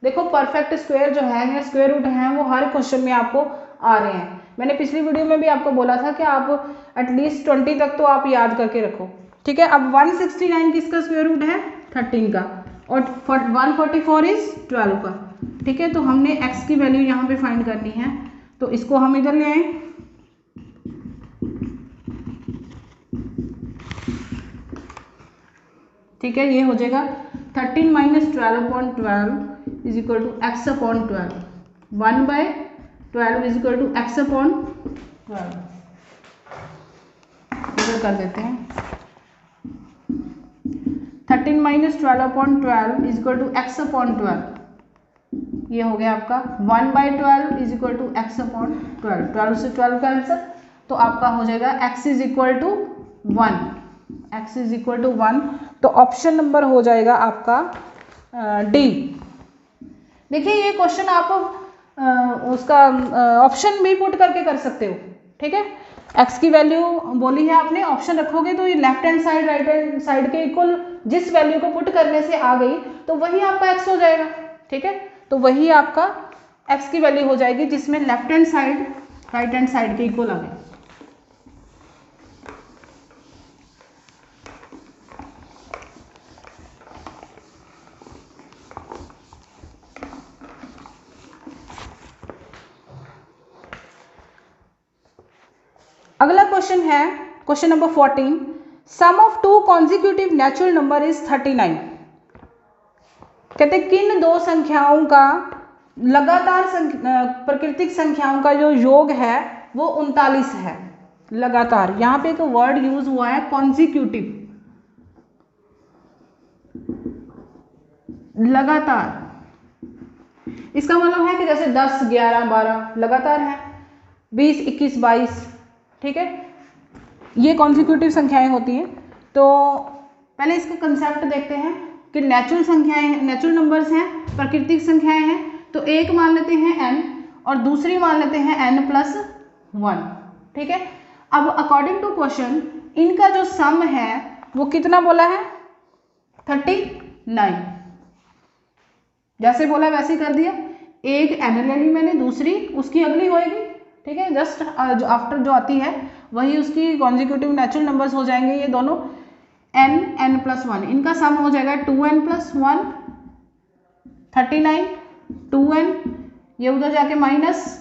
देखो परफेक्ट स्क्वायर जो है, स्क्वायर रूट है, वो हर क्वेश्चन में आपको आ रहे हैं। मैंने पिछली वीडियो में भी आपको बोला था कि आप एटलीस्ट 20 तक तो आप याद करके रखो, ठीक है। अब 169 किसका स्क्वायर रूट है? 13 का, और 144 इज 12 का, ठीक है। तो हमने x की वैल्यू यहाँ पे फाइंड करनी है, तो इसको हम इधर ले आए, ठीक है। ये हो जाएगा 13 - 12/12 is equal to x/12, 1/12 is equal to x/12, इधर कर देते हैं। 13 - 12/12 इज इक्वल टू x/12, ये हो गया आपका 1/12 इज इक्वल टू x/12, 12 से 12 का आंसर। तो आपका हो जाएगा x is equal to 1, x is equal to 1। तो ऑप्शन नंबर हो जाएगा आपका डी। देखिए ये क्वेश्चन आप उसका ऑप्शन भी पुट करके कर सकते हो, ठीक है। x की वैल्यू बोली है आपने, ऑप्शन रखोगे तो ये left hand side right hand side के इक्वल जिस वैल्यू को पुट करने से आ गई तो वही आपका x हो जाएगा, ठीक है। तो वही आपका x की वैल्यू हो जाएगी जिसमें left hand side right hand side के इक्वल आ गए। अगला क्वेश्चन है question number 14, sum of 2 consecutive natural number is 39। कहते किन दो संख्याओं का लगातार प्राकृतिक संख्याओं का जो योग है वो 39 है। लगातार, यहाँ पे एक वर्ड यूज हुआ है कॉन्जिक्यूटिव, लगातार। इसका मतलब है कि जैसे 10, 11, 12 लगातार है, 20, 21, 22, ठीक है, ये कॉन्जिक्यूटिव संख्याएं होती हैं। तो पहले इसका कंसेप्ट देखते हैं कि नेचुरल संख्याएं, नेचुरल नंबर्स हैं, प्राकृतिक संख्याएं हैं। तो एक मान लेते हैं n और दूसरी मान लेते हैं n+1, ठीक है। अब अकॉर्डिंग टू क्वेश्चन इनका जो सम है वो कितना बोला है? 39। जैसे बोला वैसे कर दिया, एक n ले ली मैंने, दूसरी उसकी अगली होएगी, ठीक है। जस्ट जो आफ्टर जो आती है वही उसकी कॉन्जिक्यूटिव नेचुरल नंबर्स हो जाएंगे ये दोनों, n+1। इनका सम हो जाएगा 2n+1, 39, 2n, ये उधर जाके minus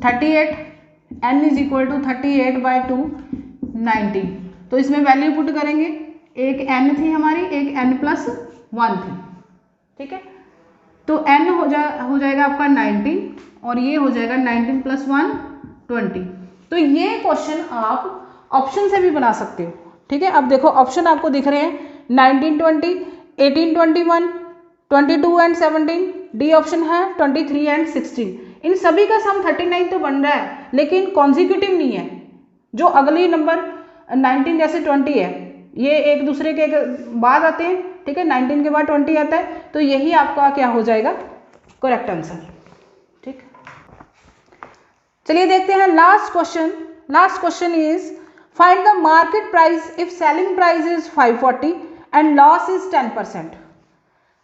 38, n is equal to 38/2 19। तो इसमें वैल्यू पुट करेंगे, एक n थी हमारी, एक n+1 थी, ठीक है। तो n हो जाएगा आपका 19 और ये हो जाएगा 19 + 1 20। तो ये क्वेश्चन आप ऑप्शन से भी बना सकते हो, ठीक है। अब देखो ऑप्शन आपको दिख रहे हैं 19 20, 18 21, 22 एंड 17, डी ऑप्शन है 23 एंड 16। इन सभी का सम 39 तो बन रहा है, लेकिन कॉन्जिक्यूटिव नहीं है। जो अगली नंबर 19 जैसे 20 है, ये एक दूसरे के बाद आते हैं, ठीक है। 19 के बाद 20 आता है, तो यही आपका क्या हो जाएगा, करेक्ट आंसर, ठीक। चलिए देखते हैं last question. Last question is find the market price if selling price is 540 and loss is 10%।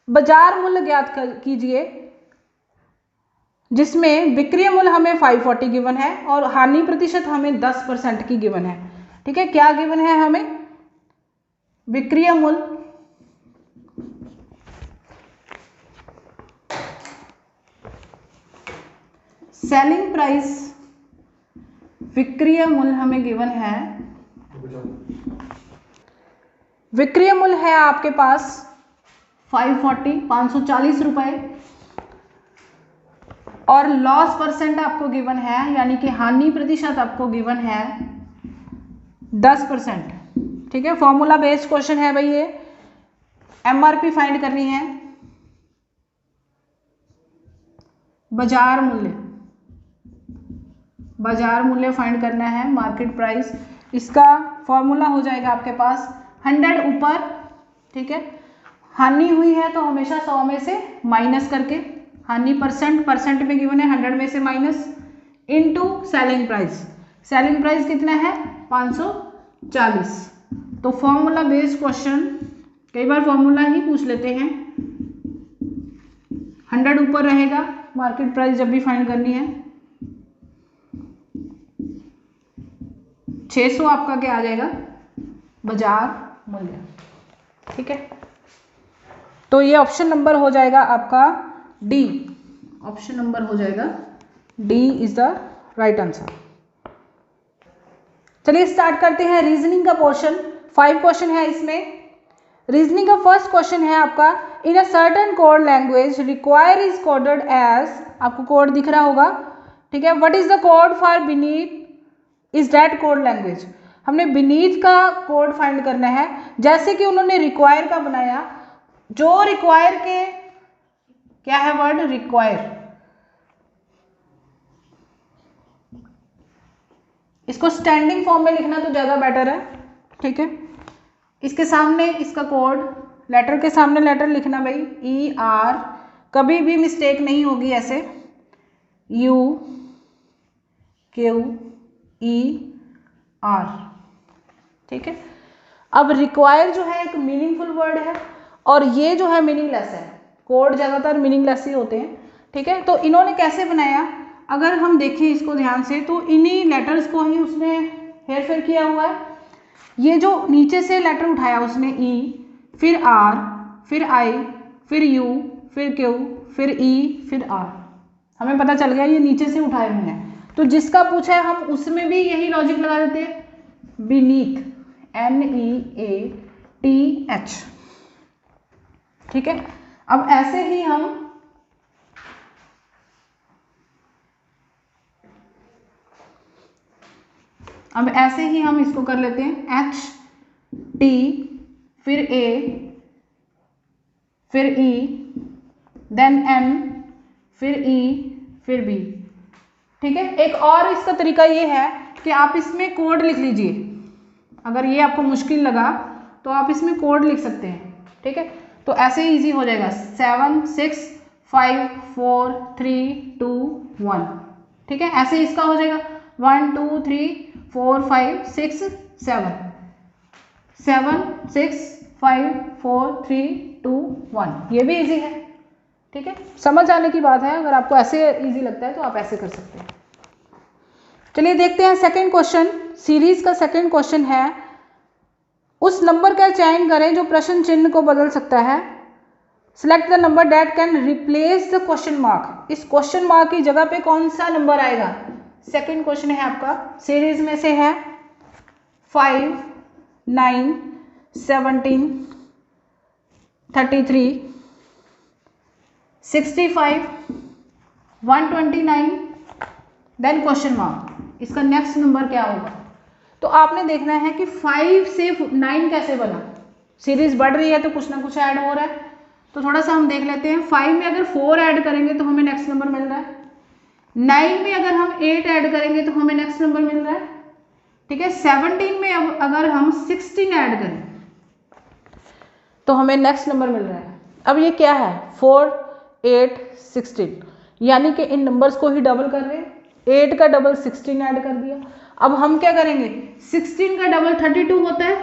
बाजार मूल्य ज्ञात कीजिए जिसमें विक्रय मूल्य हमें 540 गिवन है और हानि प्रतिशत हमें 10% की गिवन है, ठीक है। क्या गिवन है हमें, विक्रय मूल्य सेलिंग प्राइस, विक्रय मूल्य हमें गिवन है, विक्रय मूल्य है आपके पास 540 रुपए और लॉस परसेंट आपको गिवन है, यानी कि हानि प्रतिशत आपको गिवन है 10%, ठीक है। फॉर्मूला बेस्ड क्वेश्चन है भाई ये। एमआरपी फाइंड करनी है, बाजार मूल्य फाइंड करना है, मार्केट प्राइस। इसका फॉर्मूला हो जाएगा आपके पास 100 ऊपर, ठीक है। हानि हुई है तो हमेशा 100 में से माइनस करके, हानि परसेंट में गिवन है 100 में से minus, into selling price. Selling price कितना है 540। तो फॉर्मूला बेस्ड क्वेश्चन, कई बार फॉर्मूला ही पूछ लेते हैं। 100 ऊपर रहेगा मार्केट प्राइस जब भी फाइंड करनी है, 600 आपका क्या आ जाएगा, बाजार मूल्य, ठीक है। तो ये ऑप्शन नंबर हो जाएगा आपका डी, ऑप्शन नंबर हो जाएगा D is the right answer. चलिए स्टार्ट करते हैं रीजनिंग का पोर्शन। 5 क्वेश्चन है इसमें। रीजनिंग का फर्स्ट क्वेश्चन है आपका, in a certain code language require is coded as, आपको कोड दिख रहा होगा, ठीक है। What is the code for beneath is that code language. हमने बीनीथ का कोड फाइंड करना है, जैसे कि उन्होंने रिक्वायर का बनाया। जो रिक्वायर के क्या है वर्ड, रिक्वायर, इसको स्टैंडिंग फॉर्म में लिखना तो ज्यादा बेटर है, ठीक है। इसके सामने इसका कोड, लेटर के सामने लेटर लिखना भाई, ई आर, कभी भी मिस्टेक नहीं होगी ऐसे, यू क्यू ई आर, ठीक है। अब रिक्वायर जो है एक मीनिंगफुल वर्ड है और ये जो है मीनिंगलेस है। कोड ज़्यादातर मीनिंगलेस ही होते हैं, ठीक है। तो इन्होंने कैसे बनाया, अगर हम देखें इसको ध्यान से, तो इन्हीं लेटर्स को ही उसने हेर फेर किया हुआ है। ये जो नीचे से लेटर उठाया उसने, ई, फिर आर, फिर आई, फिर यू, फिर क्यू, फिर ई, फिर आर, हमें पता चल गया ये नीचे से उठाए हुए हैं। तो जिसका पूछा है हम उसमें भी यही लॉजिक लगा देते हैं, बीनीथ, NEATH, ठीक है। अब ऐसे ही हम इसको कर लेते हैं, H T, फिर A, फिर E, देन M, फिर E, फिर B, ठीक है। एक और इसका तरीका ये है कि आप इसमें कोड लिख लीजिए। अगर ये आपको मुश्किल लगा तो आप इसमें कोड लिख सकते हैं, ठीक है। तो ऐसे ही इजी हो जाएगा, 7 6 5 4 3 2 1, ठीक है। ऐसे इसका हो जाएगा 1 2 3 4 5 6 7 7 6 5 4 3 2 1, ये भी इजी है, ठीक है। समझ आने की बात है, अगर आपको ऐसे इजी लगता है तो आप ऐसे कर सकते हैं। चलिए देखते हैं सेकंड क्वेश्चन। सीरीज का सेकंड क्वेश्चन है, उस नंबर का चयन करें जो प्रश्न चिन्ह को बदल सकता है। Select the number that can replace the question mark. इस क्वेश्चन मार्क की जगह पे कौन सा नंबर आएगा सेकंड क्वेश्चन है आपका, सीरीज में से है 5, 9, 17, 33, 65, 129, देन क्वेश्चन मार्क। इसका नेक्स्ट नंबर क्या होगा? तो आपने देखना है कि 5 से 9 कैसे बना। सीरीज बढ़ रही है तो कुछ ना कुछ ऐड हो रहा है, तो थोड़ा सा हम देख लेते हैं। 5 में अगर 4 ऐड करेंगे तो हमें नेक्स्ट नंबर मिल रहा है। 9 में अगर हम 8 ऐड करेंगे तो हमें नेक्स्ट नंबर मिल रहा है, ठीक है। 17 में अब अगर हम 16 ऐड करें तो हमें नेक्स्ट नंबर मिल रहा है। अब ये क्या है? 4, 8, 16, यानी कि इन नंबर्स को ही डबल कर रहे हैं। 8 का डबल 16 ऐड कर दिया। अब हम क्या करेंगे? 16 का डबल 32 होता है,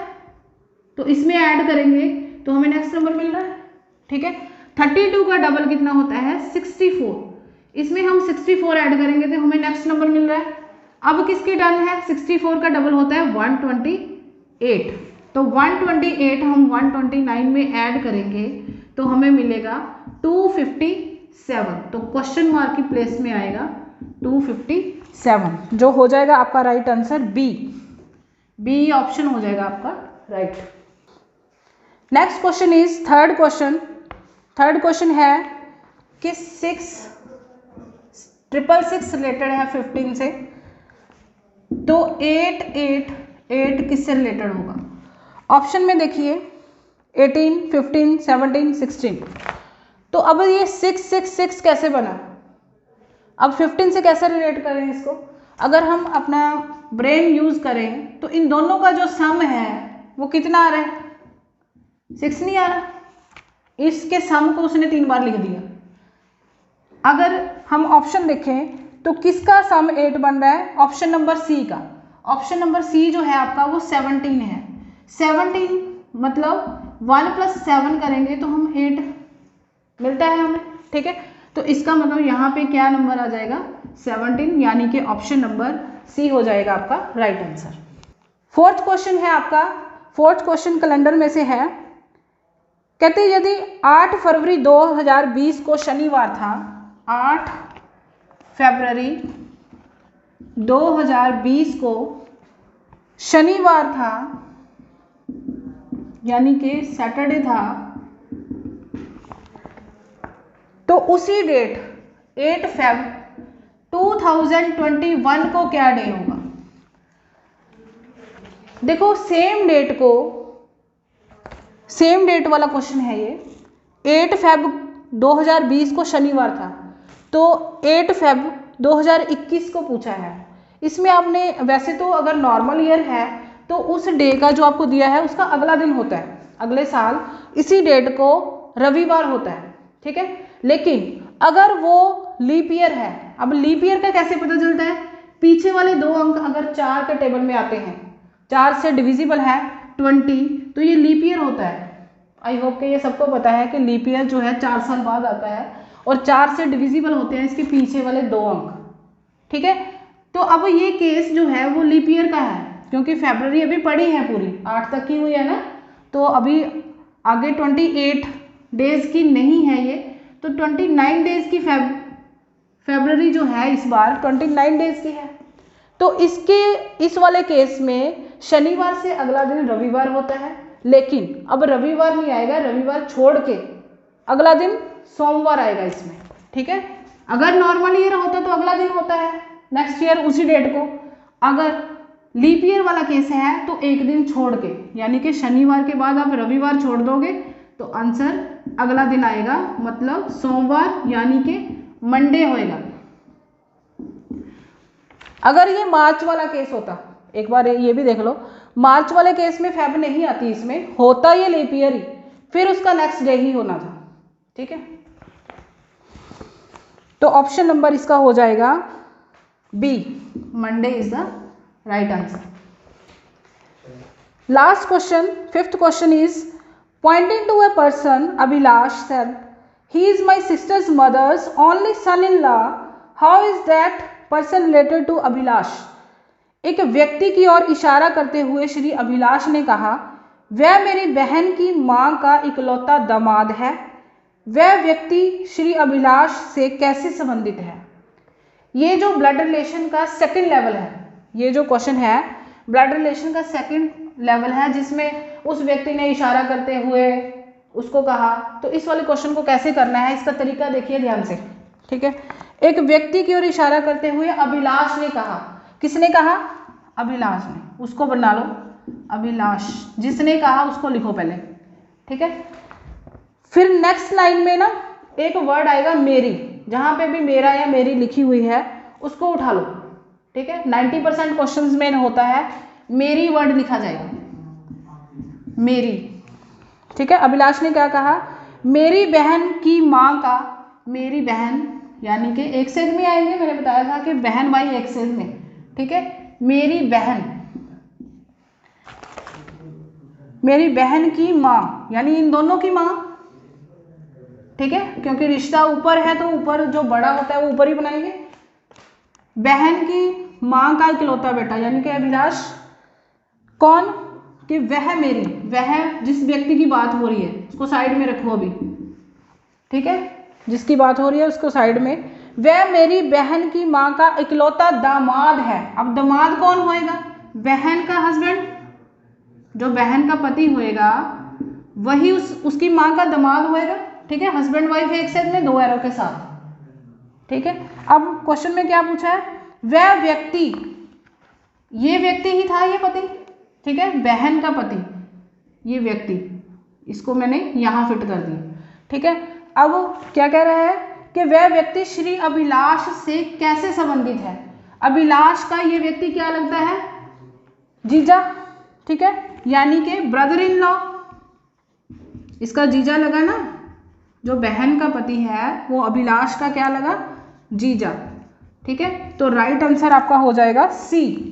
तो इसमें ऐड करेंगे तो हमें नेक्स्ट नंबर मिल रहा है, ठीक है। 32 का डबल कितना होता है? 64, इसमें हम 64 ऐड करेंगे तो हमें नेक्स्ट नंबर मिल रहा है। अब किसकी टर्न है? 64 का डबल होता है 128, तो 128 हम 129 में ऐड करेंगे तो हमें मिलेगा 257, तो क्वेश्चन मार्क की प्लेस में आएगा 257, जो हो जाएगा आपका राइट आंसर बी ऑप्शन हो जाएगा आपका right. Next question is third question है कि 666 रिलेटेड है 15 से, तो 8 किससे रिलेटेड होगा? ऑप्शन में देखिए 18, 15, 17, 16। तो अब ये 666 कैसे बना? अब 15 से कैसे रिलेट करें इसको? अगर हम अपना ब्रेन यूज करें तो इन दोनों का जो सम है वो कितना आ रहा है? 6 नहीं आ रहा। इसके सम को उसने 3 बार लिख दिया। अगर हम ऑप्शन देखें तो किसका सम 8 बन रहा है? ऑप्शन नंबर सी का। ऑप्शन नंबर सी जो है आपका वो 17 है। 17 मतलब 1 + 7 करेंगे तो हम 8 मिलता है हमें, ठीक है। तो इसका मतलब यहाँ पे क्या नंबर आ जाएगा? 17, यानी कि ऑप्शन नंबर सी हो जाएगा आपका राइट आंसर। फोर्थ क्वेश्चन है आपका, फोर्थ क्वेश्चन कैलेंडर में से है, कहते यदि 8 फरवरी 2020 को शनिवार था, 8 फरवरी 2020 को शनिवार था, यानी कि सैटरडे था, तो उसी डेट 8 फेब 2021 को क्या डे होगा? देखो सेम डेट वाला क्वेश्चन है ये। 8 फेब 2020 को शनिवार था, तो 8 फेब 2021 को पूछा है। इसमें आपने वैसे तो अगर नॉर्मल ईयर है तो उस डे का जो आपको दिया है उसका अगला दिन होता है, अगले साल इसी डेट को रविवार होता है, ठीक है। लेकिन अगर वो लीप ईयर है, अब लीप ईयर का कैसे पता चलता है? पीछे वाले 2 अंक अगर 4 के टेबल में आते हैं, 4 से डिविजिबल है 20, तो ये लीप ईयर होता है। आई होप कि ये सबको पता है कि लीप ईयर जो है 4 साल बाद आता है और 4 से डिविजिबल होते हैं इसके पीछे वाले 2 अंक, ठीक है। तो अब ये केस जो है वो लीप ईयर का है, क्योंकि फरवरी अभी पड़ी है पूरी 8 तक की हुई है ना, तो अभी आगे 28 डेज की नहीं है ये, तो 29 डेज की फरवरी जो है इस बार 29 डेज की है। तो इस वाले केस में शनिवार से अगला दिन रविवार होता है, लेकिन अब रविवार नहीं आएगा, रविवार छोड़ के अगला दिन सोमवार आएगा इसमें, ठीक है। अगर नॉर्मल ईयर होता तो अगला दिन होता है नेक्स्ट ईयर उसी डेट को। अगर लीप ईयर वाला केस है तो एक दिन छोड़ के, यानी कि शनिवार के बाद आप रविवार छोड़ दोगे तो आंसर अगला दिन आएगा, मतलब सोमवार, यानी कि मंडे होएगा। अगर ये मार्च वाला केस होता, एक बार ये भी देख लो, मार्च वाले केस में फेब नहीं आती, इसमें होता ये लीप ईयर ही, फिर उसका नेक्स्ट डे ही होना था, ठीक है। तो ऑप्शन नंबर इसका हो जाएगा B, Monday is the right answer. Last question, fifth question is pointing to a person Abhilash said he is my sister's mother's only son in law, how is that person related to Abhilash. एक व्यक्ति की ओर इशारा करते हुए श्री अभिलाष ने कहा, वह मेरी बहन की मां का इकलौता दामाद है, वह व्यक्ति श्री अभिलाष से कैसे संबंधित है। ये जो ब्लड रिलेशन का सेकंड लेवल है, ये जो क्वेश्चन है ब्लड रिलेशन का सेकंड लेवल है, जिसमें उस व्यक्ति ने इशारा करते हुए उसको कहा। तो इस वाले क्वेश्चन को कैसे करना है, इसका तरीका देखिए ध्यान से, ठीक है। एक व्यक्ति की ओर इशारा करते हुए अभिलाष ने कहा, किसने कहा? अभिलाष ने, उसको बना लो अभिलाष, जिसने कहा उसको लिखो पहले, ठीक है। फिर नेक्स्ट लाइन में ना एक वर्ड आएगा मेरी, जहां पे भी मेरा या मेरी लिखी हुई है उसको उठा लो, ठीक है। 90% क्वेश्चंस में होता है मेरी वर्ड लिखा जाएगा, मेरी, ठीक है। अभिलाष ने क्या कहा? मेरी बहन की माँ का, मेरी बहन यानी कि एक सेज में आएंगे, मैंने बताया था कि बहन भाई एक सेज में, ठीक है। मेरी बहन, मेरी बहन की माँ यानी इन दोनों की माँ, ठीक है, क्योंकि रिश्ता ऊपर है तो ऊपर जो बड़ा होता है वो ऊपर ही बनाएंगे। बहन की माँ का इकलौता बेटा यानी कि अभिलाष, कौन? कि वह मेरी, वह जिस व्यक्ति की बात हो रही है उसको साइड में रखो अभी, ठीक है, जिसकी बात हो रही है उसको साइड में। वह मेरी बहन की माँ का इकलौता दामाद है। अब दामाद कौन होएगा? बहन का हस्बैंड, जो बहन का पति होएगा वही उसकी माँ का दामाद होएगा, ठीक है। हस्बैंड वाइफ एक साथ में, दो एरो के साथ, ठीक है। अब क्वेश्चन में क्या पूछा है? वह व्यक्ति, ये व्यक्ति ही था, ये पति, ठीक है, बहन का पति, ये व्यक्ति, इसको मैंने यहां फिट कर दिया, ठीक है। अब क्या कह रहा है कि वह व्यक्ति श्री अभिलाष से कैसे संबंधित है? अभिलाष का ये व्यक्ति क्या लगता है? जीजा, ठीक है, यानी कि ब्रदर इन लॉ, इसका जीजा लगा ना, जो बहन का पति है वो अभिलाष का क्या लगा? जीजा, ठीक है। तो राइट आंसर आपका हो जाएगा सी।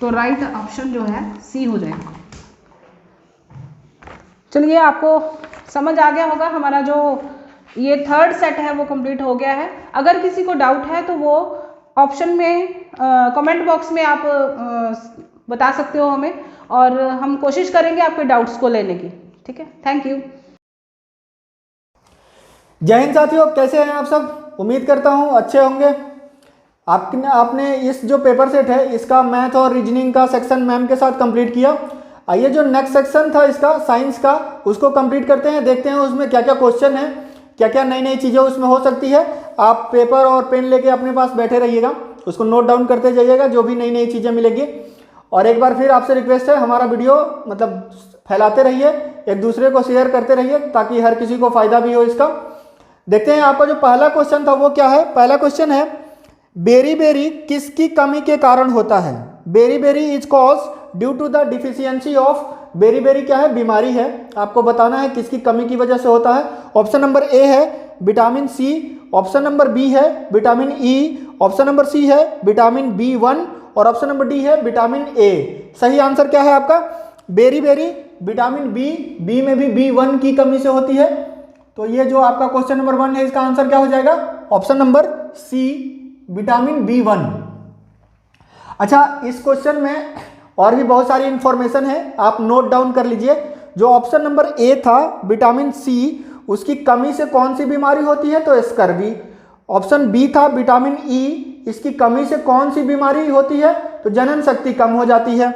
तो राइट ऑप्शन जो है सी हो जाएगा। चलिए, आपको समझ आ गया होगा, हमारा जो ये थर्ड सेट है वो कंप्लीट हो गया है। अगर किसी को डाउट है तो वो ऑप्शन में कमेंट बॉक्स में आप बता सकते हो हमें, और हम कोशिश करेंगे आपके डाउट्स को लेने की, ठीक है। Thank you. जय हिंद साथियों, कैसे हैं आप सब? उम्मीद करता हूं अच्छे होंगे। आपने इस जो पेपर सेट है इसका मैथ और रीजनिंग का सेक्शन मैम के साथ कंप्लीट किया। आइए जो नेक्स्ट सेक्शन था इसका साइंस का, उसको कंप्लीट करते हैं, देखते हैं उसमें क्या क्या क्वेश्चन है, क्या क्या नई नई चीज़ें उसमें हो सकती है। आप पेपर और पेन लेके अपने पास बैठे रहिएगा, उसको नोट डाउन करते जाइएगा जो भी नई नई चीज़ें मिलेगी। और एक बार फिर आपसे रिक्वेस्ट है, हमारा वीडियो मतलब फैलाते रहिए, एक दूसरे को शेयर करते रहिए ताकि हर किसी को फायदा भी हो इसका। देखते हैं आपका जो पहला क्वेश्चन था वो क्या है। पहला क्वेश्चन है, बेरी बेरी किसकी कमी के कारण होता है? Beriberi is cause due to the deficiency of, beriberi क्या है? बीमारी है, आपको बताना है किसकी कमी की वजह से होता है। ऑप्शन नंबर ए है vitamin C, option number B है vitamin E, option number C है विटामिन B1 और ऑप्शन नंबर डी है विटामिन ए। सही आंसर क्या है आपका? बेरी बेरी विटामिन बी में भी B1 की कमी से होती है। तो ये जो आपका क्वेश्चन नंबर 1 है इसका आंसर क्या हो जाएगा? Option number C vitamin B1। अच्छा, इस क्वेश्चन में और भी बहुत सारी इंफॉर्मेशन है, आप नोट डाउन कर लीजिए। जो ऑप्शन नंबर ए था विटामिन सी, उसकी कमी से कौन सी बीमारी होती है? तो स्कर्वी। ऑप्शन बी था विटामिन ई, इसकी कमी से कौन सी बीमारी होती है? तो जनन शक्ति कम हो जाती है।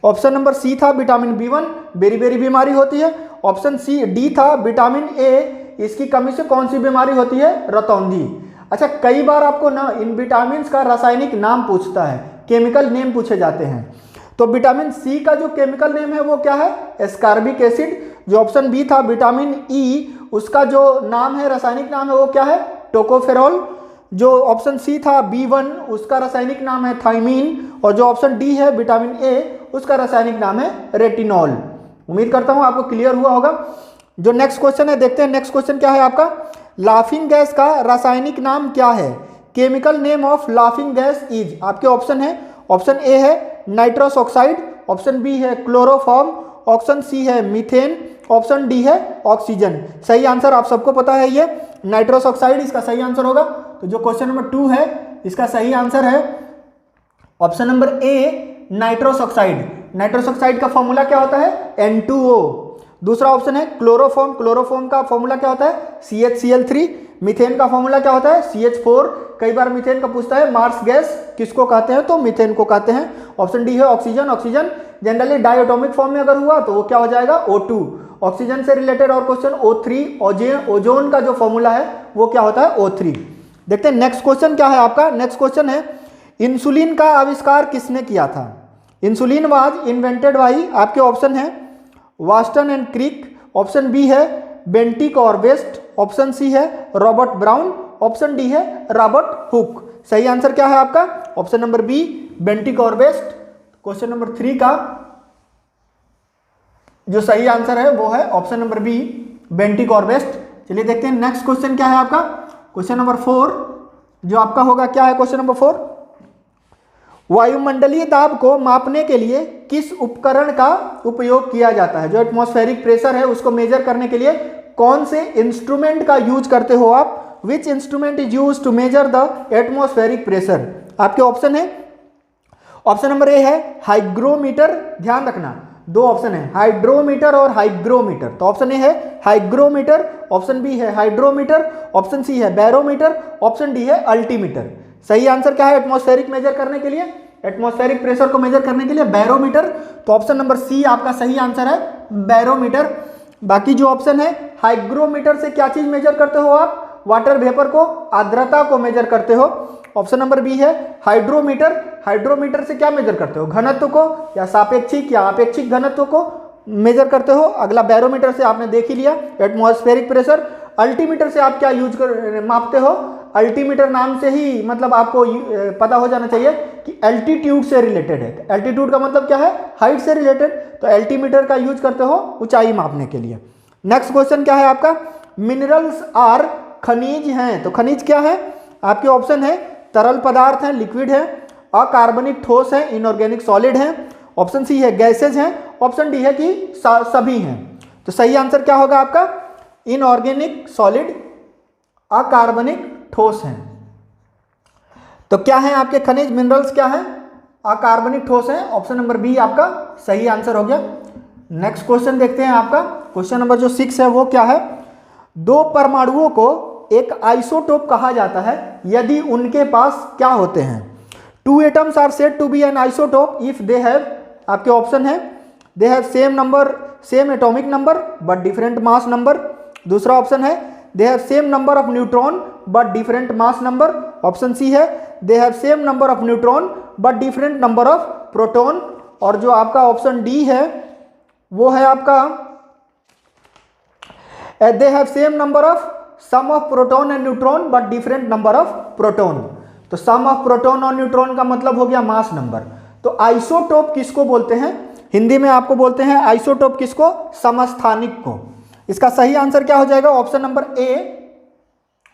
ऑप्शन नंबर सी था विटामिन B1, बेरी बेरी बीमारी होती है। ऑप्शन सी डी था विटामिन ए, इसकी कमी से कौन सी बीमारी होती है? रतौंधी। अच्छा, कई बार आपको ना इन विटामिन का रासायनिक नाम पूछता है, केमिकल नेम पूछे जाते हैं। तो विटामिन सी का जो केमिकल नेम है वो क्या है? Ascorbic acid. जो ऑप्शन बी था विटामिन ई, उसका जो नाम है, रासायनिक नाम है वो क्या है? टोकोफेरॉल। जो ऑप्शन सी था B1, उसका रासायनिक नाम है थाइमीन। और जो ऑप्शन डी है विटामिन ए, उसका रासायनिक नाम है रेटिनॉल। उम्मीद करता हूं आपको क्लियर हुआ होगा। जो नेक्स्ट क्वेश्चन है देखते हैं। नेक्स्ट क्वेश्चन क्या है आपका? लाफिंग गैस का रासायनिक नाम क्या है? Chemical name of laughing gas is, आपके ऑप्शन है। ऑप्शन ए है नाइट्रस ऑक्साइड, ऑप्शन बी है क्लोरोफॉर्म, ऑप्शन सी है मीथेन, ऑप्शन डी है ऑक्सीजन। सही आंसर आप सबको पता है, ये नाइट्रस ऑक्साइड इसका सही आंसर होगा। तो जो क्वेश्चन नंबर 2 है इसका सही आंसर है ऑप्शन नंबर ए नाइट्रस ऑक्साइड। नाइट्रस ऑक्साइड का फॉर्मूला क्या होता है? N2O। दूसरा ऑप्शन है क्लोरोफॉर्म, क्लोरोफॉर्म का फॉर्मूला क्या होता है CHCl3। मीथेन का फॉर्मूला क्या होता है CH4। कई बार मीथेन का पूछता है मार्स गैस किसको कहते हैं, तो मीथेन को कहते हैं। ऑप्शन डी है oxygen. Oxygen generally diatomic form में अगर हुआ तो वो क्या हो जाएगा O2। ऑक्सीजन से रिलेटेड और क्वेश्चन O3, ओजोन का जो फॉर्मूला है वो क्या होता है O3। देखते हैं नेक्स्ट क्वेश्चन क्या है आपका। नेक्स्ट क्वेश्चन है इंसुलिन का आविष्कार किसने किया था। इंसुलिन वाज इन्वेंटेड बाई, आपके ऑप्शन है वास्टन एंड क्रिक, ऑप्शन बी है बेंटिक और वेस्ट, ऑप्शन सी है रॉबर्ट ब्राउन, ऑप्शन डी है रॉबर्ट हुक। सही आंसर क्या है आपका ऑप्शन नंबर बी बेंटिक और वेस्ट। क्वेश्चन नंबर 3 का जो सही आंसर है वो है ऑप्शन नंबर बी बेंटिक और वेस्ट। चलिए देखते हैं नेक्स्ट क्वेश्चन क्या है आपका। क्वेश्चन नंबर 4 जो आपका होगा क्या है क्वेश्चन नंबर 4, वायुमंडलीय दाब को मापने के लिए किस उपकरण का उपयोग किया जाता है। जो एटमॉस्फेरिक प्रेशर है उसको मेजर करने के लिए कौन से इंस्ट्रूमेंट का यूज करते हो आप। Which instrument is use to measure the atmospheric pressure. आपके ऑप्शन है, ऑप्शन नंबर ए है हाइग्रोमीटर, ध्यान रखना दो ऑप्शन है हाइड्रोमीटर और हाइग्रोमीटर। तो ऑप्शन ए है हाइग्रोमीटर, ऑप्शन बी है हाइड्रोमीटर, ऑप्शन सी है बैरोमीटर, ऑप्शन डी है अल्टीमीटर। सही आंसर क्या है एटमॉस्फेरिक मेजर करने के लिए, एटमॉस्फेरिक प्रेशर को मेजर करने के लिए बैरोमीटर। तो ऑप्शन नंबर सी आपका सही आंसर है बैरोमीटर। बाकी जो ऑप्शन है हाइग्रोमीटर से क्या चीज मेजर करते हो आप, वाटर वेपर को, आर्द्रता को मेजर करते हो। ऑप्शन नंबर बी है हाइड्रोमीटर, हाइड्रोमीटर से क्या मेजर करते हो, घनत्व को या सापेक्षिक या अपेक्षिक घनत्व को मेजर करते हो। अगला बैरोमीटर से आपने देख ही लिया एटमॉस्फेरिक प्रेशर। अल्टीमीटर से आप क्या यूज कर मापते हो, अल्टीमीटर नाम से ही मतलब आपको पता हो जाना चाहिए कि एल्टीट्यूड से रिलेटेड है। एल्टीट्यूड का मतलब क्या है, हाइट से रिलेटेड, तो एल्टीमीटर का यूज करते हो ऊंचाई मापने के लिए। नेक्स्ट क्वेश्चन क्या है आपका, मिनरल्स आर, खनिज हैं, तो खनिज क्या है आपके ऑप्शन है तरल पदार्थ है, लिक्विड है, अकार्बनिक ठोस है, इनऑर्गेनिक सॉलिड है, ऑप्शन सी है गैसेज हैं, ऑप्शन डी है कि सभी हैं। तो सही आंसर क्या होगा आपका इनऑर्गेनिक सॉलिड, अकार्बनिक ठोस हैं। तो क्या है आपके खनिज मिनरल्स क्या है, अकार्बनिक ठोस हैं, ऑप्शन नंबर बी आपका सही आंसर हो गया। नेक्स्ट क्वेश्चन देखते हैं आपका, क्वेश्चन नंबर जो 6 है वो क्या है, दो परमाणुओं को एक आइसोटोप कहा जाता है यदि उनके पास क्या होते हैं। Two atoms are said to be an isotope if they have, आपके ऑप्शन है they have same number, same atomic number but different mass number. दूसरा ऑप्शन है they have same number of neutron but different mass number. Option C है they have same number of neutron but different number of proton. और जो आपका option D है वो है आपका they have same number of some of proton and neutron but different number of proton. तो sum of proton और neutron का मतलब हो गया मास नंबर। तो आइसोटोप किसको बोलते हैं, हिंदी में आपको बोलते हैं आइसोटोप किसको, समस्थानिक को। इसका सही आंसर क्या हो जाएगा ऑप्शन नंबर ए,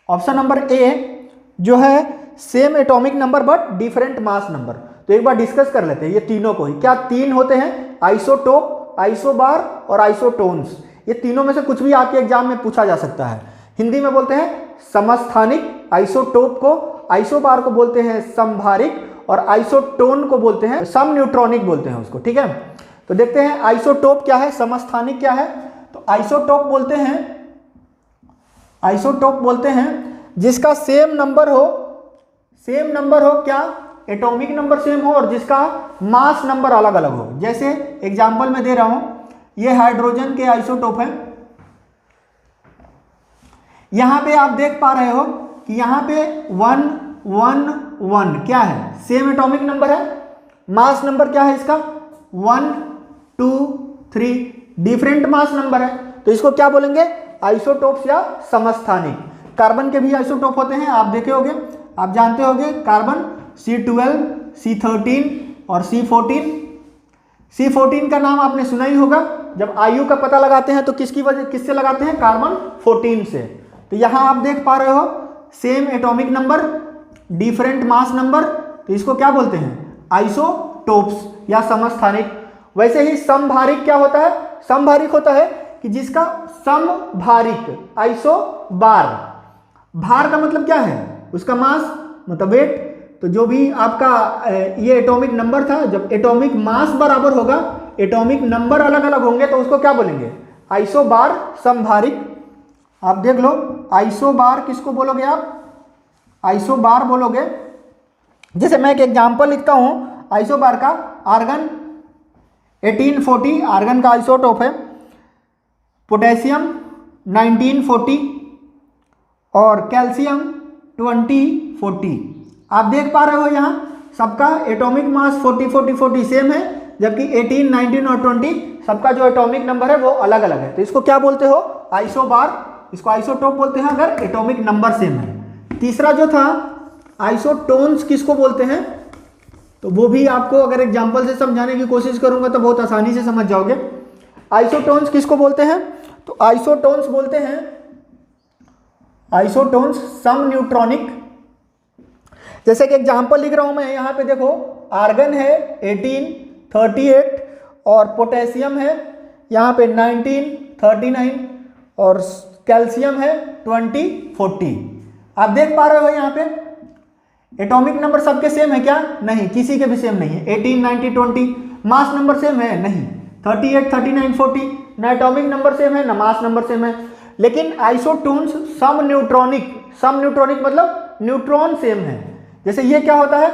ऑप्शन नंबर ए जो है same atomic number but different mass number. तो एक बार डिस्कस कर लेते हैं ये तीनों को ही, क्या तीन होते हैं आइसोटोप, आइसोबार और आइसोटोन्स। ये तीनों में से कुछ भी आपके एग्जाम में पूछा जा सकता है। हिंदी में बोलते हैं समस्थानिक, आइसोटोप को, आइसोबार को बोलते हैं समभारिक और आइसोटोन को बोलते हैं सम न्यूट्रॉनिक बोलते हैं उसको, ठीक है। तो देखते हैं आइसोटोप क्या है, समस्थानिक क्या है। तो आइसोटोप बोलते हैं, आइसोटोप बोलते हैं जिसका सेम नंबर हो, सेम नंबर हो क्या, एटॉमिक नंबर सेम हो और जिसका मास नंबर अलग अलग हो। जैसे एग्जांपल में दे रहा हूं, ये हाइड्रोजन के आइसोटोप हैं। यहां पे आप देख पा रहे हो कि यहां पे 1 1 1 क्या है, सेम एटॉमिक नंबर है, मास नंबर क्या है इसका 1 2 3, डिफरेंट मास नंबर है। तो इसको क्या बोलेंगे आइसोटोप्स या समस्थानिक। कार्बन के भी आइसोटोप होते हैं, आप देखे होंगे, आप जानते होंगे कार्बन C12 C13 और C14। C14 का नाम आपने सुना ही होगा, जब आयु का पता लगाते हैं तो किसकी वजह, किससे लगाते हैं, कार्बन 14 से। तो यहां आप देख पा रहे हो same atomic number, different mass number, तो इसको क्या बोलते हैं आइसोटोप्स या समस्थानिक। वैसे ही समभारिक क्या होता है, समभारिक होता है कि जिसका समभारिक, आइसोबार, भार का मतलब क्या है उसका मास मतलब वेट। तो जो भी आपका ये एटॉमिक नंबर था, जब एटॉमिक मास बराबर होगा, एटॉमिक नंबर अलग अलग होंगे तो उसको क्या बोलेंगे आइसोबार समभारिक, आप देख लो आइसोबार किसको बोलोगे आप, आइसोबार बोलोगे। जैसे मैं एक एग्जांपल लिखता हूं आइसोबार का, आर्गन 1840 आर्गन का आइसोटोप है, पोटेशियम 1940 और कैल्शियम 2040। आप देख पा रहे हो यहाँ सबका एटॉमिक मास 40 40 40 सेम है, जबकि 18 19 और 20 सबका जो एटॉमिक नंबर है वो अलग अलग है। तो इसको क्या बोलते हो, आइसोबार, इसको आइसोटोप बोलते हैं अगर एटॉमिक नंबर सेम है। तीसरा जो था आइसोटोन्स किसको बोलते हैं, तो वो भी आपको अगर एग्जांपल से समझाने की कोशिश करूंगा तो बहुत आसानी से समझ जाओगे। आइसोटोन्स किसको बोलते हैं, तो आइसोटोन्स बोलते हैं, आइसोटोन्स सम न्यूट्रॉनिक। जैसे कि एग्जांपल लिख रहा हूं मैं यहाँ पे, देखो आर्गन है 1838 और पोटेशियम है यहाँ पे 1939 और कैल्शियम है 2040। आप देख पा रहे हो यहाँ पे एटॉमिक नंबर सबके सेम है क्या, नहीं, किसी के भी सेम नहीं है। 18 90 20 मास नंबर सेम है, नहीं। 38 39 40 ना एटॉमिक नंबर सेम है ना मास नंबर सेम है। लेकिन आइसोटोन्स सम न्यूट्रॉनिक, सम न्यूट्रॉनिक मतलब न्यूट्रॉन सेम है। जैसे ये क्या होता है,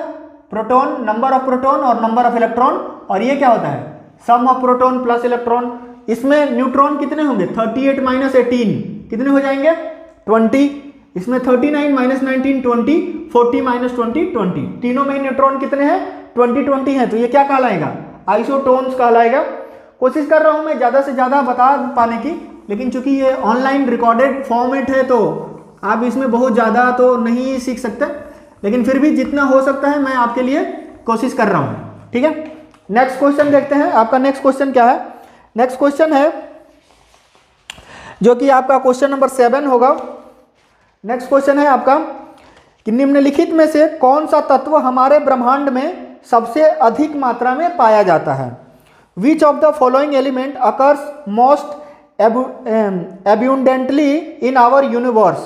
प्रोटॉन, नंबर ऑफ प्रोटॉन और नंबर ऑफ इलेक्ट्रॉन, और ये क्या होता है, सम ऑफ प्रोटॉन प्लस इलेक्ट्रॉन। इसमें न्यूट्रॉन कितने होंगे, 38 माइनस 18 कितने हो जाएंगे, 20। इसमें 39 माइनस 19 20, 40 माइनस 20 20। तीनों में न्यूट्रॉन कितने हैं, 20 20 है। तो ये क्या कहलाएगा, आइसोटोन्स कहलाएगा। कोशिश कर रहा हूं मैं ज़्यादा से ज़्यादा बता पाने की, लेकिन चूंकि ये ऑनलाइन रिकॉर्डेड फॉर्मेट है तो आप इसमें बहुत ज़्यादा तो नहीं सीख सकते, लेकिन फिर भी जितना हो सकता है मैं आपके लिए कोशिश कर रहा हूं, ठीक है। नेक्स्ट क्वेश्चन देखते हैं, आपका नेक्स्ट क्वेश्चन क्या है। नेक्स्ट क्वेश्चन है जो कि आपका क्वेश्चन नंबर 7 होगा। नेक्स्ट क्वेश्चन है आपका कि निम्नलिखित में से कौन सा तत्व हमारे ब्रह्मांड में सबसे अधिक मात्रा में पाया जाता है। Which of the following element occurs most abundantly in our universe।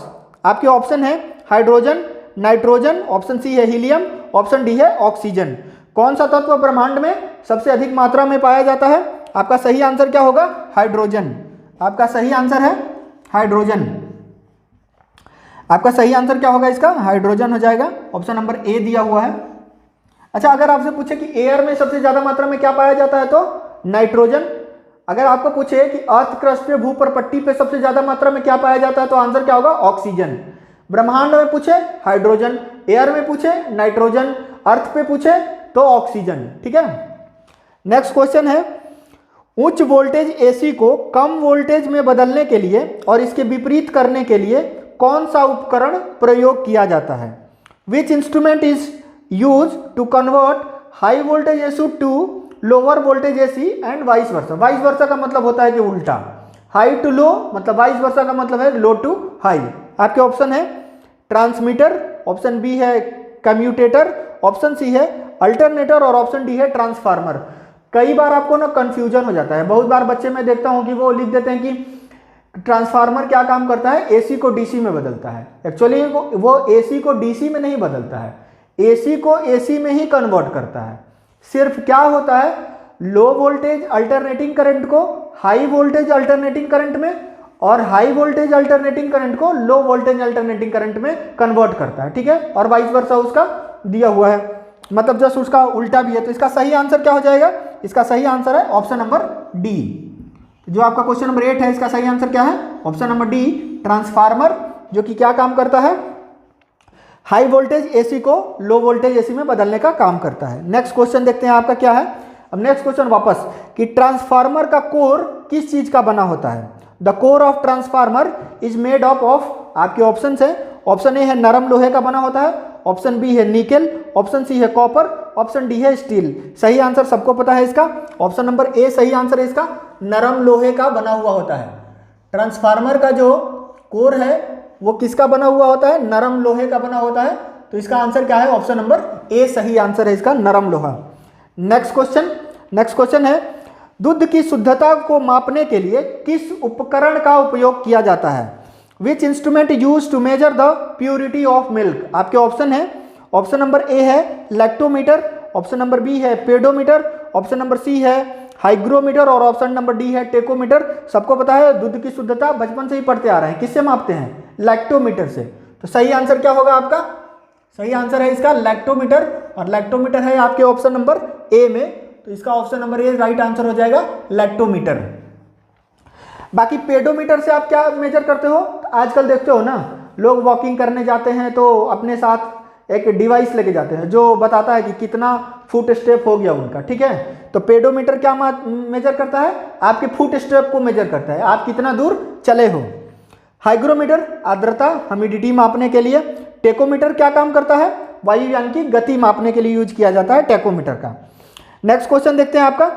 आपके ऑप्शन है हाइड्रोजन, नाइट्रोजन, ऑप्शन सी है हीलियम, ऑप्शन डी है ऑक्सीजन। कौन सा तत्व ब्रह्मांड में सबसे अधिक मात्रा में पाया जाता है, आपका सही आंसर क्या होगा, हाइड्रोजन। आपका सही आंसर है हाइड्रोजन। आपका सही आंसर क्या होगा इसका, हाइड्रोजन हो जाएगा, ऑप्शन नंबर ए दिया हुआ है। अच्छा, अगर आपसे पूछे कि एयर में सबसे ज्यादा मात्रा में क्या पाया जाता है तो नाइट्रोजन। अगर आपको पूछे कि अर्थ क्रस्ट पे, भूपर पट्टी पे सबसे ज्यादा मात्रा में क्या पाया जाता है तो आंसर क्या होगा, ऑक्सीजन। ब्रह्मांड में पूछे हाइड्रोजन, एयर में पूछे नाइट्रोजन, अर्थ पे पूछे तो ऑक्सीजन, ठीक है। नेक्स्ट क्वेश्चन है उच्च वोल्टेज एसी को कम वोल्टेज में बदलने के लिए और इसके विपरीत करने के लिए कौन सा उपकरण प्रयोग किया जाता है। Which instrument is use to convert high voltage AC to lower voltage AC and vice versa. Vice versa का मतलब होता है कि उल्टा, हाई टू लो मतलब वाइस वर्सा का मतलब है लो टू हाई। आपके ऑप्शन है ट्रांसमीटर, ऑप्शन बी है कम्यूटेटर, ऑप्शन सी है अल्टरनेटर और ऑप्शन डी है ट्रांसफार्मर। कई बार आपको ना कंफ्यूजन हो जाता है, बहुत बार बच्चे मैं देखता हूं कि वो लिख देते हैं कि ट्रांसफार्मर क्या काम करता है, एसी को डीसी में बदलता है। एक्चुअली वो एसी को डीसी में नहीं बदलता है, एसी को एसी में ही कन्वर्ट करता है। सिर्फ क्या होता है, लो वोल्टेज अल्टरनेटिंग करंट को हाई वोल्टेज अल्टरनेटिंग करंट में और हाई वोल्टेज अल्टरनेटिंग करंट को लो वोल्टेज अल्टरनेटिंग करंट में कन्वर्ट करता है, ठीक है। और वाइस वर्सा उसका दिया हुआ है, मतलब जस्ट उसका उल्टा भी है। तो इसका सही आंसर क्या हो जाएगा, इसका सही आंसर है ऑप्शन नंबर डी। जो आपका क्वेश्चन नंबर 8 है इसका सही आंसर क्या है, ऑप्शन नंबर डी ट्रांसफार्मर, जो कि क्या काम करता है, हाई वोल्टेज एसी को लो वोल्टेज एसी में बदलने का काम करता है। नेक्स्ट क्वेश्चन देखते हैं आपका क्या है। अब नेक्स्ट क्वेश्चन वापस कि ट्रांसफार्मर का कोर किस चीज का बना होता है। The core of transformer is made up of, आपके ऑप्शन है, ऑप्शन ए है नरम लोहे का बना होता है, ऑप्शन बी है निकेल, ऑप्शन सी है कॉपर, ऑप्शन डी है स्टील। सही आंसर सबको पता है इसका, ऑप्शन नंबर ए सही आंसर है इसका, नरम लोहे का बना हुआ होता है। ट्रांसफार्मर का जो कोर है वो किसका बना हुआ होता है, नरम लोहे का बना होता है। तो इसका आंसर क्या है, ऑप्शन नंबर ए सही आंसर है इसका, नरम लोहा। नेक्स्ट क्वेश्चन है दूध की शुद्धता को मापने के लिए किस उपकरण का उपयोग किया जाता है। Which instrument use to measure the purity of milk. आपके ऑप्शन है, ऑप्शन नंबर ए है लैक्टोमीटर, ऑप्शन नंबर बी है पेडोमीटर, ऑप्शन नंबर सी है हाइग्रोमीटर और ऑप्शन नंबर डी है टेकोमीटर। सबको पता है दूध की शुद्धता बचपन से ही पढ़ते आ रहे हैं, किससे मापते हैं? लैक्टोमीटर से। तो सही आंसर क्या होगा आपका? सही आंसर है इसका लैक्टोमीटर, और लैक्टोमीटर है आपके ऑप्शन नंबर ए में, तो इसका ऑप्शन नंबर ए राइट आंसर हो जाएगा लैक्टोमीटर। बाकी पेडोमीटर से आप क्या मेजर करते हो? आजकल देखते हो ना, लोग वॉकिंग करने जाते हैं तो अपने साथ एक डिवाइस लेके जाते हैं जो बताता है कि कितना फुट स्टेप हो गया उनका, ठीक है। तो पेडोमीटर क्या मेजर करता है? आपके फुट स्टेप को मेजर करता है, आप कितना दूर चले हो। हाइग्रोमीटर आर्द्रता ह्यूमिडिटी मापने के लिए। टेकोमीटर क्या काम करता है? वायुयान की गति मापने के लिए यूज किया जाता है टेकोमीटर का। नेक्स्ट क्वेश्चन देखते हैं आपका,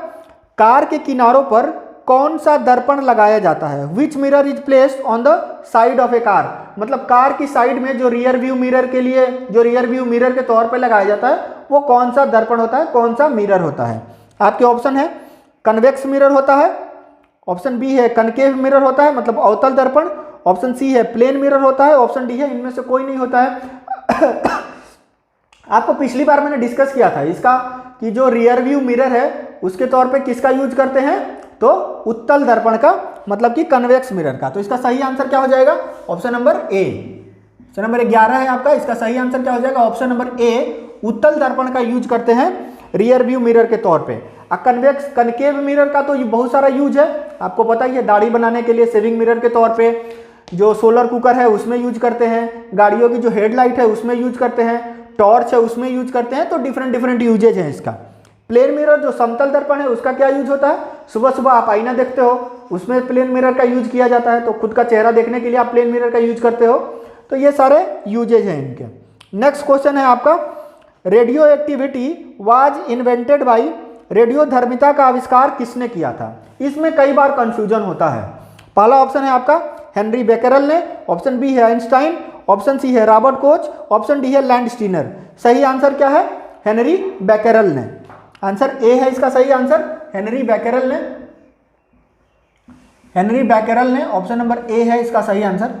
कार के किनारों पर कौन सा दर्पण लगाया जाता है? विच mirror is placed on the side of A car? मतलब कार की साइड में जो रियर व्यू मिरर के लिए, जो रियर व्यू मिरर के तौर पे लगाया जाता है, वो कौन सा दर्पण होता है, कौन सा मिरर होता है? आपके ऑप्शन है कन्वेक्स मिरर होता है, ऑप्शन बी है कनकेव मिरर होता है मतलब अवतल दर्पण, ऑप्शन सी है प्लेन मिरर होता है, ऑप्शन डी है इनमें से कोई नहीं होता है। आपको पिछली बार मैंने डिस्कस किया था इसका कि जो रियर व्यू मिरर है उसके तौर पे किसका यूज करते हैं? तो उत्तल दर्पण का, मतलब कि कन्वेक्स मिरर का। तो इसका सही आंसर क्या हो जाएगा? ऑप्शन नंबर ए। ऑप्शन नंबर 11 है आपका, इसका सही आंसर क्या हो जाएगा? ऑप्शन नंबर ए, उत्तल दर्पण का यूज करते हैं रियर व्यू मिरर के तौर पे। कन्वेक्स कनकेव मिरर का तो बहुत सारा यूज है, आपको पता ही है, दाढ़ी बनाने के लिए सेविंग मिरर के तौर पे, जो सोलर कुकर है उसमें यूज करते हैं, गाड़ियों की जो हेडलाइट है उसमें यूज करते हैं, टॉर्च है उसमें यूज करते हैं। तो डिफरेंट डिफरेंट यूजेज है इसका। प्लेन मिरर जो समतल दर्पण है उसका क्या यूज होता है? सुबह सुबह आप आईना देखते हो, उसमें प्लेन मिरर का यूज किया जाता है, तो खुद का चेहरा देखने के लिए आप प्लेन मिरर का यूज करते हो। तो ये सारे यूजेज हैं इनके। नेक्स्ट क्वेश्चन है आपका, radioactivity was invented by? Radio धर्मिता का आविष्कार किसने किया था? इसमें कई बार कंफ्यूजन होता है। पहला ऑप्शन है आपका हेनरी बेकरल ने, ऑप्शन बी है आइंस्टाइन, ऑप्शन सी है रॉबर्ट कोच, ऑप्शन डी है लैंडस्टीनर। सही आंसर क्या है? हेनरी बेकरल ने। आंसर ए है इसका सही आंसर, हेनरी बेकरल ने। हेनरी बेकरल ने, ऑप्शन नंबर ए है इसका सही आंसर।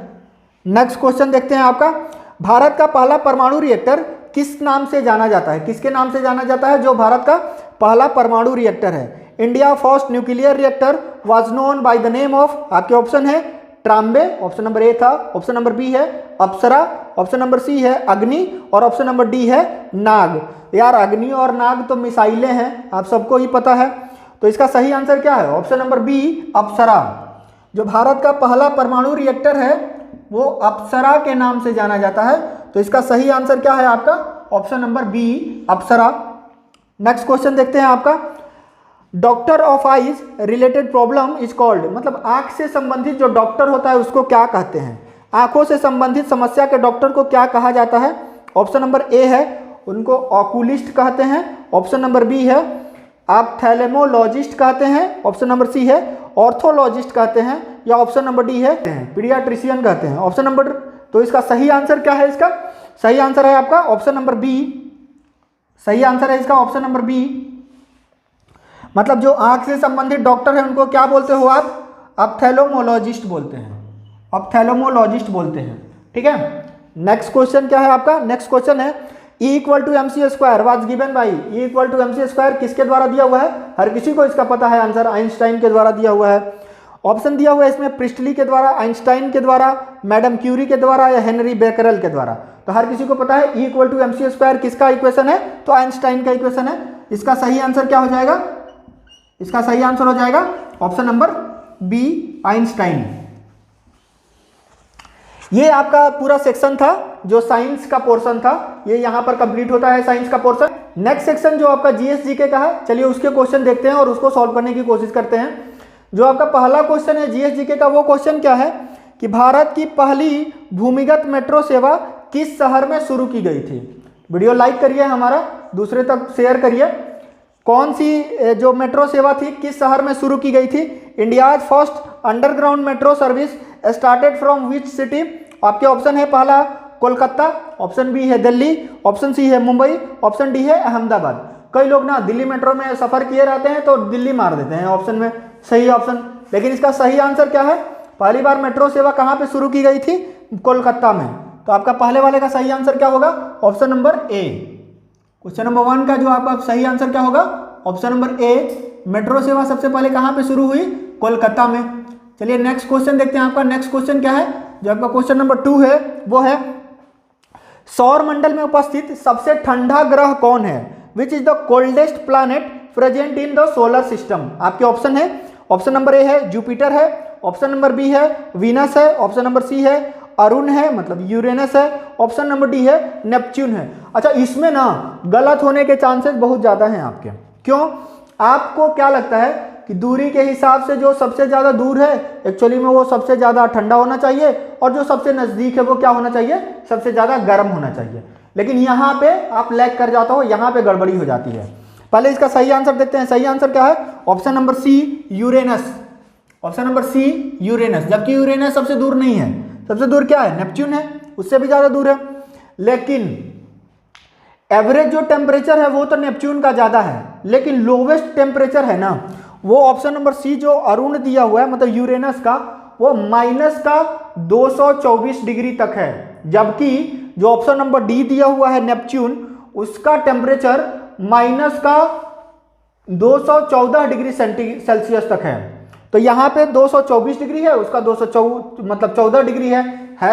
नेक्स्ट क्वेश्चन देखते हैं आपका, भारत का पहला परमाणु रिएक्टर किस नाम से जाना जाता है? किसके नाम से जाना जाता है जो भारत का पहला परमाणु रिएक्टर है? India first nuclear reactor was known by the name of, आपके ऑप्शन है ट्राम्बे, ऑप्शन नंबर ए था, ऑप्शन नंबर बी है अप्सरा, ऑप्शन नंबर सी है अग्नि, और ऑप्शन नंबर डी है नाग। यार अग्नि और नाग तो मिसाइलें हैं, आप सबको ही पता है। तो इसका सही आंसर क्या है? ऑप्शन नंबर बी अप्सरा। जो भारत का पहला परमाणु रिएक्टर है वो अप्सरा के नाम से जाना जाता है। तो इसका सही आंसर क्या है आपका? ऑप्शन नंबर बी अप्सरा। नेक्स्ट क्वेश्चन देखते हैं आपका, doctor of eyes related problem is called? मतलब आंख से संबंधित जो डॉक्टर होता है उसको क्या कहते हैं? आंखों से संबंधित समस्या के डॉक्टर को क्या कहा जाता है? ऑप्शन नंबर ए है उनको ऑकुलिस्ट कहते हैं, ऑप्शन नंबर बी है ऑप्थेल्मोलॉजिस्ट कहते हैं, ऑप्शन नंबर सी है ऑर्थोलॉजिस्ट कहते हैं, या ऑप्शन नंबर डी है पीडियाट्रिशियन कहते हैं। ऑप्शन नंबर, तो इसका सही आंसर क्या है? इसका सही आंसर है आपका ऑप्शन नंबर बी। सही आंसर है इसका ऑप्शन नंबर बी। मतलब जो आंख से संबंधित डॉक्टर है उनको क्या बोलते हो आप? ऑप्थेल्मोलॉजिस्ट बोलते हैं, ऑप्थेल्मोलॉजिस्ट बोलते हैं, ठीक है। नेक्स्ट क्वेश्चन क्या है आपका? नेक्स्ट क्वेश्चन है E equal to MC square was given by? E equal to MC square किसके द्वारा दिया हुआ है? हर किसी को इसका पता है आंसर, आइंस्टाइन के द्वारा दिया हुआ है। ऑप्शन दिया हुआ है इसमें प्रिस्टली के द्वारा, आइंस्टाइन के द्वारा, मैडम क्यूरी के द्वारा, या हेनरी बेकरल के द्वारा। तो हर किसी को पता है E equal to MC square किसका इक्वेशन है? तो आइंस्टाइन का इक्वेशन है। इसका सही आंसर क्या हो जाएगा? इसका सही आंसर हो जाएगा ऑप्शन नंबर बी आइंस्टाइन। ये आपका पूरा सेक्शन था जो साइंस का पोर्शन था, ये यहाँ पर कंप्लीट होता है साइंस का पोर्शन। नेक्स्ट सेक्शन जो आपका GS GK का है, चलिए उसके क्वेश्चन देखते हैं और उसको सॉल्व करने की कोशिश करते हैं। जो आपका पहला क्वेश्चन है GS GK का, वो क्वेश्चन क्या है कि भारत की पहली भूमिगत मेट्रो सेवा किस शहर में शुरू की गई थी? वीडियो लाइक करिए, हमारा दूसरे तक शेयर करिए। कौन सी जो मेट्रो सेवा थी किस शहर में शुरू की गई थी? India's first underground metro service started from which city? आपके ऑप्शन है पहला कोलकाता, ऑप्शन बी है दिल्ली, ऑप्शन सी है मुंबई, ऑप्शन डी है अहमदाबाद। कई लोग ना दिल्ली मेट्रो में सफर किए रहते हैं तो दिल्ली मार देते हैं ऑप्शन में, सही ऑप्शन। लेकिन इसका सही आंसर क्या है? पहली बार मेट्रो सेवा कहाँ पे शुरू की गई थी? कोलकाता में। तो आपका पहले वाले का सही आंसर क्या होगा? ऑप्शन नंबर ए। क्वेश्चन नंबर 1 का जो आपका सही आंसर क्या होगा? ऑप्शन नंबर ए, मेट्रो सेवा सबसे पहले कहाँ पे शुरू हुई? कोलकाता में। चलिए नेक्स्ट क्वेश्चन देखते हैं। आपका नेक्स्ट क्वेश्चन क्या है? जो आपका क्वेश्चन नंबर 2 है वो है सौर मंडल में उपस्थित सबसे ठंडा ग्रह कौन है? Which is the coldest planet present in the solar system? आपके ऑप्शन है, ऑप्शन नंबर ए है जुपिटर है, ऑप्शन नंबर बी है वीनस है, ऑप्शन नंबर सी है अरुण है मतलब यूरेनस है, ऑप्शन नंबर डी है नेपच्यून है। अच्छा, इसमें ना गलत होने के चांसेस बहुत ज़्यादा हैं आपके। क्यों? आपको क्या लगता है कि दूरी के हिसाब से जो सबसे ज़्यादा दूर है एक्चुअली में वो सबसे ज़्यादा ठंडा होना चाहिए, और जो सबसे नज़दीक है वो क्या होना चाहिए? सबसे ज़्यादा गर्म होना चाहिए। लेकिन यहाँ पे आप लैग कर जाता हो, यहाँ पे गड़बड़ी हो जाती है। पहले इसका सही आंसर देखते हैं। सही आंसर क्या है? Option number C Uranus. Option number C Uranus, जबकि यूरेनस सबसे दूर नहीं है। सबसे दूर क्या है? नेपच्यून है, उससे भी ज़्यादा दूर है। लेकिन एवरेज जो टेम्परेचर है वो तो नेपच्यून का ज़्यादा है, लेकिन लोवेस्ट टेम्परेचर है ना वो ऑप्शन नंबर सी जो अरुण दिया हुआ है मतलब यूरेनस का, वो -224 डिग्री तक है। जबकि जो ऑप्शन नंबर डी दिया हुआ है नेपच्यून, उसका टेम्परेचर -214 डिग्री सेल्सियस तक है। तो यहाँ पे 224 डिग्री है, उसका 214 डिग्री है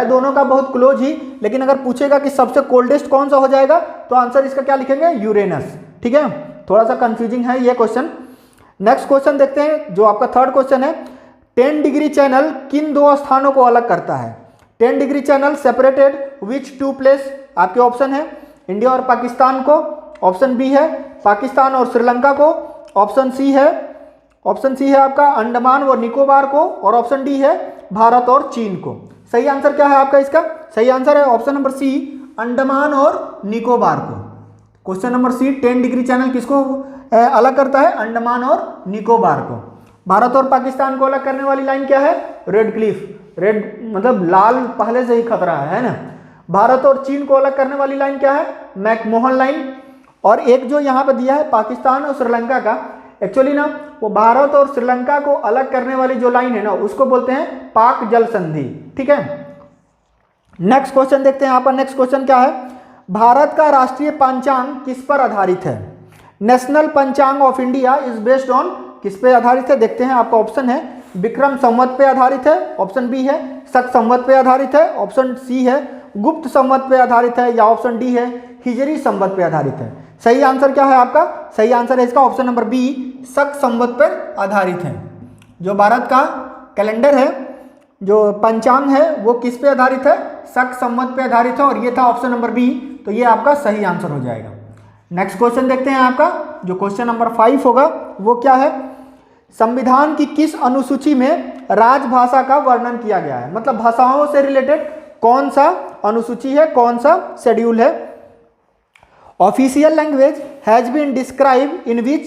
दोनों का बहुत क्लोज ही। लेकिन अगर पूछेगा कि सबसे कोल्डेस्ट कौन सा हो जाएगा तो आंसर इसका क्या लिखेंगे? यूरेनस। ठीक है, थोड़ा सा कंफ्यूजिंग है ये क्वेश्चन। नेक्स्ट क्वेश्चन देखते हैं जो आपका थर्ड क्वेश्चन है। 10 डिग्री चैनल किन दो स्थानों को अलग करता है? 10 degree channel separated which two place? आपके ऑप्शन है इंडिया और पाकिस्तान को, ऑप्शन बी है पाकिस्तान और श्रीलंका को, ऑप्शन सी है आपका अंडमान और निकोबार को, और ऑप्शन डी है भारत और चीन को। सही आंसर क्या है आपका इसका? सही आंसर है ऑप्शन नंबर सी अंडमान और निकोबार को। Question number C 10 degree channel किसको अलग करता है? अंडमान और निकोबार को। भारत और पाकिस्तान को अलग करने वाली लाइन क्या है? Red Cliff. रेड मतलब लाल पहले से ही खतरा है ना। भारत और चीन को अलग करने वाली लाइन क्या है? McMahon line. और एक जो यहाँ पे दिया है पाकिस्तान और श्रीलंका का, एक्चुअली ना वो भारत और श्रीलंका को अलग करने वाली जो लाइन है ना उसको बोलते हैं पाक जल संधि। ठीक है, नेक्स्ट क्वेश्चन देखते हैं। यहाँ पर नेक्स्ट क्वेश्चन क्या है? भारत का राष्ट्रीय पंचांग किस पर आधारित है? नेशनल पंचांग of India is based on किस पे आधारित है? देखते हैं। आपका ऑप्शन है विक्रम संवत पे आधारित है, ऑप्शन बी है शक संवत पे आधारित है, ऑप्शन सी है गुप्त संवत पे आधारित है, या ऑप्शन डी है हिजरी संवत पे आधारित है। सही आंसर क्या है आपका? सही आंसर है इसका ऑप्शन नंबर बी शक संवत पर आधारित है। जो भारत का कैलेंडर है, जो पंचांग है, वो किस पे आधारित है? शक संवत पे आधारित है, और ये था ऑप्शन नंबर बी। तो ये आपका सही आंसर हो जाएगा। नेक्स्ट क्वेश्चन देखते हैं। आपका जो क्वेश्चन नंबर 5 होगा वो क्या है? संविधान की किस अनुसूची में राजभाषा का वर्णन किया गया है? मतलब भाषाओं से रिलेटेड कौन सा अनुसूची है, कौन सा शेड्यूल है? Official language has been describe in which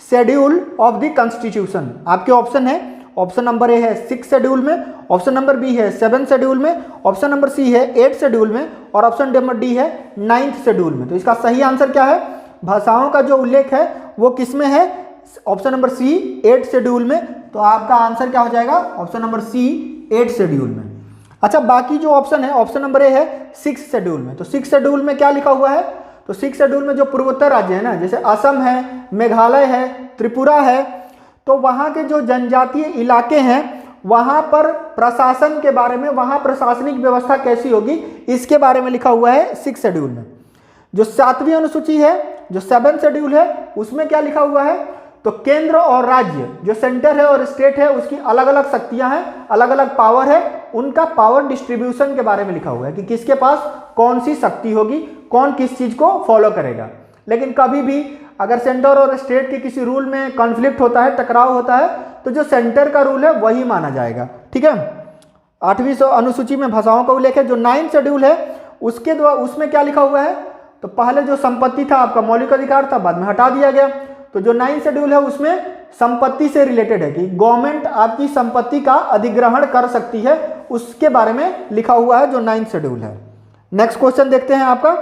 schedule of the constitution? आपके ऑप्शन है, ऑप्शन नंबर ए है 6 शेड्यूल में, ऑप्शन नंबर बी है 7 शेड्यूल में, ऑप्शन नंबर सी है 8 शेड्यूल में, और ऑप्शन नंबर डी है 9th शेड्यूल में। तो इसका सही आंसर क्या है? भाषाओं का जो उल्लेख है वो किस में है? ऑप्शन नंबर सी 8 शेड्यूल में। तो आपका आंसर क्या हो जाएगा? ऑप्शन नंबर सी 8 शेड्यूल में। अच्छा, बाकी जो ऑप्शन है, ऑप्शन नंबर ए है 6 शेड्यूल में। तो 6 शेड्यूल में क्या लिखा हुआ है? तो 6 शेड्यूल में जो पूर्वोत्तर राज्य है ना, जैसे असम है, मेघालय है, त्रिपुरा है, तो वहाँ के जो जनजातीय इलाके हैं वहाँ पर प्रशासन के बारे में, वहाँ प्रशासनिक व्यवस्था कैसी होगी, इसके बारे में लिखा हुआ है 6 शेड्यूल में। जो 7वीं अनुसूची है, जो 7th शेड्यूल है, उसमें क्या लिखा हुआ है? तो केंद्र और राज्य, जो सेंटर है और स्टेट है, उसकी अलग अलग शक्तियां हैं, अलग अलग पावर है, उनका पावर डिस्ट्रीब्यूशन के बारे में लिखा हुआ है कि किसके पास कौन सी शक्ति होगी, कौन किस चीज को फॉलो करेगा। लेकिन कभी भी अगर सेंटर और स्टेट के किसी रूल में कॉन्फ्लिक्ट होता है, टकराव होता है, तो जो सेंटर का रूल है वही माना जाएगा। ठीक है, 8वीं अनुसूची में भाषाओं का उल्लेख है। जो 9th शेड्यूल है उसके द्वारा, उसमें क्या लिखा हुआ है? तो पहले जो संपत्ति था आपका मौलिक अधिकार था, बाद में हटा दिया गया। तो जो 9th शेड्यूल है उसमें संपत्ति से रिलेटेड है कि गवर्नमेंट आपकी संपत्ति का अधिग्रहण कर सकती है, उसके बारे में लिखा हुआ है जो 9th शेड्यूल है। नेक्स्ट क्वेश्चन देखते हैं। आपका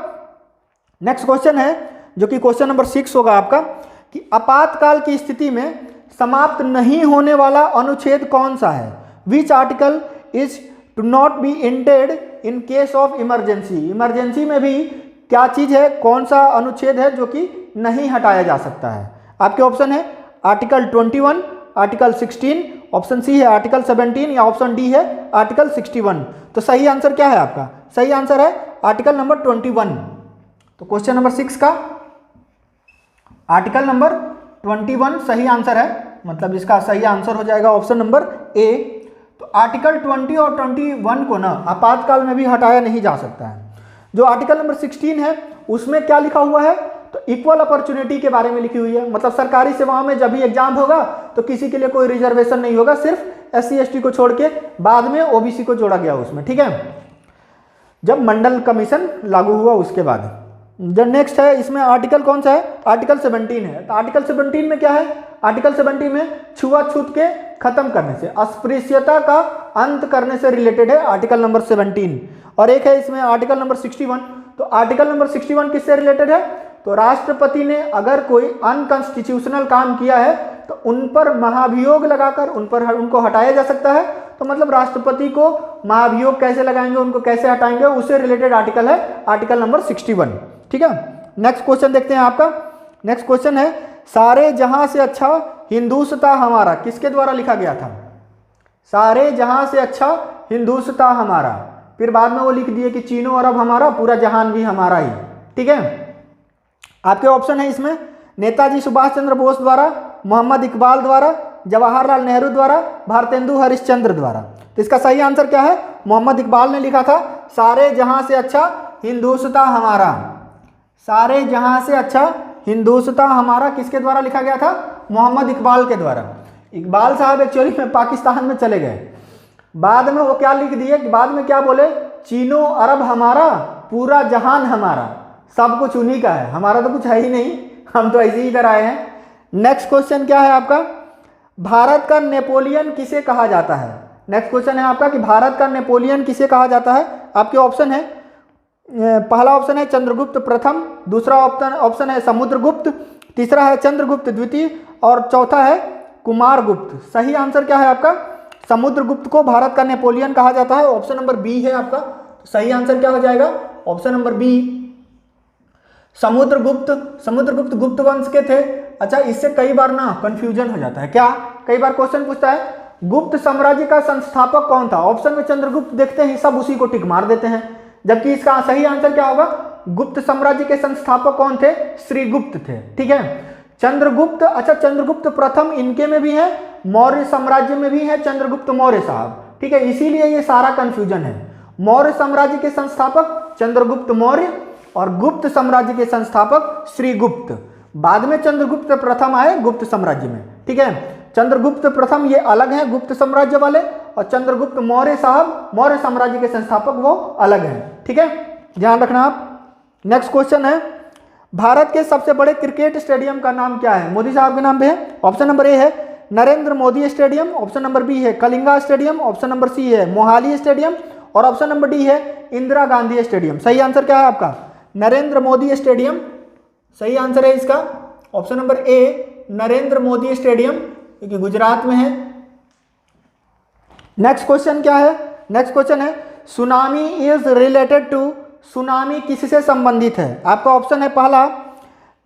नेक्स्ट क्वेश्चन है जो कि क्वेश्चन नंबर 6 होगा आपका, कि आपातकाल की स्थिति में समाप्त नहीं होने वाला अनुच्छेद कौन सा है? Which article is to not be ended in case of emergency? Emergency में भी क्या चीज है, कौन सा अनुच्छेद है जो कि नहीं हटाया जा सकता है? आपके ऑप्शन है आर्टिकल 21, आर्टिकल 16, ऑप्शन सी है आर्टिकल 17 या ऑप्शन डी है आर्टिकल 61। तो सही आंसर क्या है आपका? सही आंसर है आर्टिकल नंबर 21। तो क्वेश्चन नंबर 6 का आर्टिकल नंबर 21 सही आंसर है, मतलब इसका सही आंसर हो जाएगा ऑप्शन नंबर ए। तो आर्टिकल 20 और 21 को ना आपातकाल में भी हटाया नहीं जा सकता है। जो आर्टिकल नंबर 16 है उसमें क्या लिखा हुआ है? तो इक्वल अपॉर्चुनिटी के बारे में लिखी हुई है, मतलब सरकारी सेवाओं में जब भी एग्जाम होगा तो किसी के लिए कोई रिजर्वेशन नहीं होगा, सिर्फ SC ST को छोड़ के, बाद में OBC को जोड़ा गया उसमें, ठीक है, जब मंडल कमीशन लागू हुआ उसके बाद। जो नेक्स्ट है इसमें आर्टिकल कौन सा है? आर्टिकल 17 है। तो आर्टिकल 17 में क्या है? आर्टिकल 17 में छुआछूत के खत्म करने से, अस्पृश्यता का अंत करने से रिलेटेड है आर्टिकल नंबर 17। और एक है इसमें आर्टिकल नंबर 61। तो आर्टिकल नंबर 61 किससे रिलेटेड है? तो राष्ट्रपति ने अगर कोई अनकॉन्स्टिट्यूशनल काम किया है तो उन पर महाभियोग लगाकर उनको हटाया जा सकता है। तो मतलब राष्ट्रपति को महाभियोग कैसे लगाएंगे, उनको कैसे हटाएंगे, उससे रिलेटेड आर्टिकल है आर्टिकल नंबर 61, ठीक है। नेक्स्ट क्वेश्चन देखते हैं आपका। नेक्स्ट क्वेश्चन है सारे जहां से अच्छा हिंदुस्तां हमारा किसके द्वारा लिखा गया था? सारे जहां से अच्छा हिंदुस्तां हमारा, फिर बाद में वो लिख दिए कि चीनो अरब हमारा, पूरा जहान भी हमारा ही, ठीक है। आपके ऑप्शन है इसमें नेताजी सुभाष चंद्र बोस द्वारा, मोहम्मद इकबाल द्वारा, जवाहरलाल नेहरू द्वारा, भारतेंदु हरिश्चंद्र द्वारा। तो इसका सही आंसर क्या है? मोहम्मद इकबाल ने लिखा था सारे जहां से अच्छा हिंदुस्तां हमारा। सारे जहां से अच्छा हिंदुस्तां हमारा किसके द्वारा लिखा गया था? मोहम्मद इकबाल के द्वारा। इकबाल साहब एक्चुअली में पाकिस्तान में चले गए, बाद में वो क्या लिख दिए, बाद में क्या बोले, चीनो अरब हमारा, पूरा जहान हमारा, सब कुछ उन्हीं का है, हमारा तो कुछ है ही नहीं, हम तो ऐसे ही इधर आए हैं। नेक्स्ट क्वेश्चन क्या है आपका? भारत का नेपोलियन किसे कहा जाता है? नेक्स्ट क्वेश्चन है आपका कि भारत का नेपोलियन किसे कहा जाता है? आपके ऑप्शन है, पहला ऑप्शन है चंद्रगुप्त प्रथम, दूसरा ऑप्शन है समुद्रगुप्त, तीसरा है चंद्रगुप्त द्वितीय और चौथा है कुमारगुप्त। सही आंसर क्या है आपका? समुद्रगुप्त को भारत का नेपोलियन कहा जाता है, ऑप्शन नंबर बी है आपका। सही आंसर क्या हो जाएगा? Option number B Samudragupta. Samudragupta Gupta वंश के थे। अच्छा, इससे कई बार ना कंफ्यूजन हो जाता है, क्या कई बार क्वेश्चन पूछता है गुप्त साम्राज्य का संस्थापक कौन था? ऑप्शन में चंद्रगुप्त देखते ही सब उसी को टिक मार देते हैं, जबकि इसका सही आंसर क्या होगा? गुप्त साम्राज्य के संस्थापक कौन थे? श्रीगुप्त थे, ठीक है। चंद्रगुप्त, अच्छा चंद्रगुप्त प्रथम इनके में भी है, मौर्य साम्राज्य में भी है चंद्रगुप्त मौर्य साहब, ठीक है, इसीलिए ये सारा कंफ्यूजन है। मौर्य साम्राज्य के संस्थापक चंद्रगुप्त मौर्य और गुप्त साम्राज्य के संस्थापक श्रीगुप्त। बाद में चंद्रगुप्त प्रथम आए गुप्त साम्राज्य में, ठीक है। चंद्रगुप्त प्रथम ये अलग है गुप्त साम्राज्य वाले, और चंद्रगुप्त मौर्य साहब मौर्य साम्राज्य के संस्थापक वो अलग हैं, ठीक है, ध्यान रखना आप। नेक्स्ट क्वेश्चन है भारत के सबसे बड़े क्रिकेट स्टेडियम का नाम क्या है? मोदी साहब के नाम पे है। ऑप्शन नंबर ए है Narendra Modi stadium, option number B है Kalinga stadium, option number C है मोहाली स्टेडियम और ऑप्शन नंबर डी है इंदिरा गांधी स्टेडियम। सही आंसर क्या है आपका? नरेंद्र मोदी स्टेडियम सही आंसर है इसका। Option number A Narendra Modi stadium, क्योंकि गुजरात में है। नेक्स्ट क्वेश्चन क्या है? नेक्स्ट क्वेश्चन है tsunami is related to, tsunami किससे संबंधित है? आपका ऑप्शन है पहला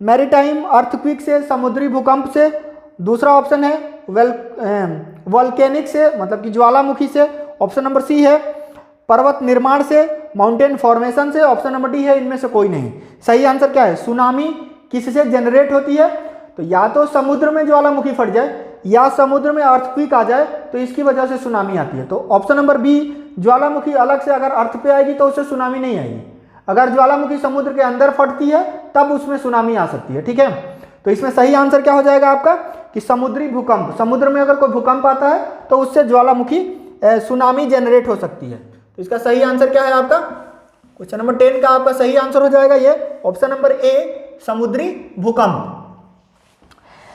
मैरीटाइम अर्थक्विक से, समुद्री भूकंप से, दूसरा ऑप्शन है वोल्केनिक से, मतलब कि ज्वालामुखी से, ऑप्शन नंबर सी है पर्वत निर्माण से, माउंटेन फॉर्मेशन से, ऑप्शन नंबर डी है इनमें से कोई नहीं। सही आंसर क्या है? सुनामी किससे जनरेट होती है? तो या तो समुद्र में ज्वालामुखी फट जाए या समुद्र में अर्थक्वेक आ जाए, तो इसकी वजह से सुनामी आती है। तो ऑप्शन नंबर बी ज्वालामुखी अलग से अगर अर्थ पे आएगी तो उससे सुनामी नहीं आएगी। अगर ज्वालामुखी समुद्र के अंदर फटती है तब उसमें सुनामी आ सकती है, ठीक है। तो इसमें सही आंसर क्या हो जाएगा आपका कि समुद्री भूकंप, समुद्र में अगर कोई भूकंप आता है तो उससे ज्वालामुखी सुनामी जनरेट हो सकती है। तो इसका सही आंसर क्या है आपका? क्वेश्चन नंबर 10 का आपका सही आंसर हो जाएगा ये ऑप्शन नंबर ए समुद्री भूकंप।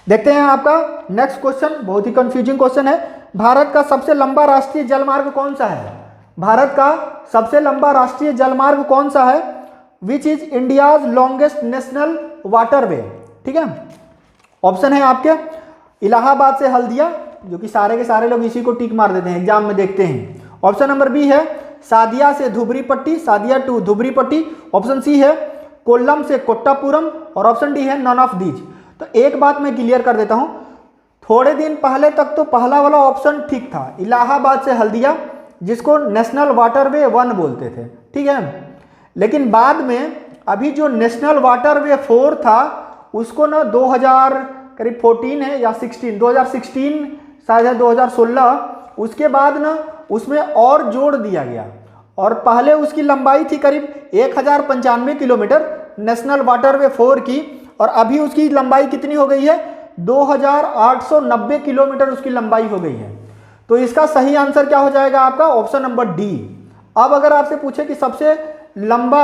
देखते हैं आपका नेक्स्ट क्वेश्चन, बहुत ही कंफ्यूजिंग क्वेश्चन है। भारत का सबसे लंबा राष्ट्रीय जलमार्ग कौन सा है? भारत का सबसे लंबा राष्ट्रीय जलमार्ग कौन सा है? Which is India's longest national waterway, ठीक है। ऑप्शन है आपके इलाहाबाद से हल्दिया, जो कि सारे के सारे लोग इसी को टिक मार देते हैं, एग्जाम में देखते हैं। ऑप्शन नंबर बी है सादिया से धुबरी पट्टी, सादिया टू धुबरी पट्टी, ऑप्शन सी है कोल्लम से कोट्टापुरम और ऑप्शन डी है नन ऑफ दीज। तो एक बात मैं क्लियर कर देता हूं, थोड़े दिन पहले तक तो पहला वाला ऑप्शन ठीक था, इलाहाबाद से हल्दिया, जिसको नेशनल वाटरवे 1 बोलते थे, ठीक है। लेकिन बाद में अभी जो नेशनल वाटरवे 4 था उसको ना 2000 करीब 14 है या 16, 2016 शायद है 2016, उसके बाद ना उसमें और जोड़ दिया गया और पहले उसकी लंबाई थी करीब 1095 किलोमीटर नेशनल वाटरवे 4 की, और अभी उसकी लंबाई कितनी हो गई है, 2890 किलोमीटर उसकी लंबाई हो गई है। तो इसका सही आंसर क्या हो जाएगा आपका, ऑप्शन नंबर डी। अब अगर आपसे पूछे कि सबसे लंबा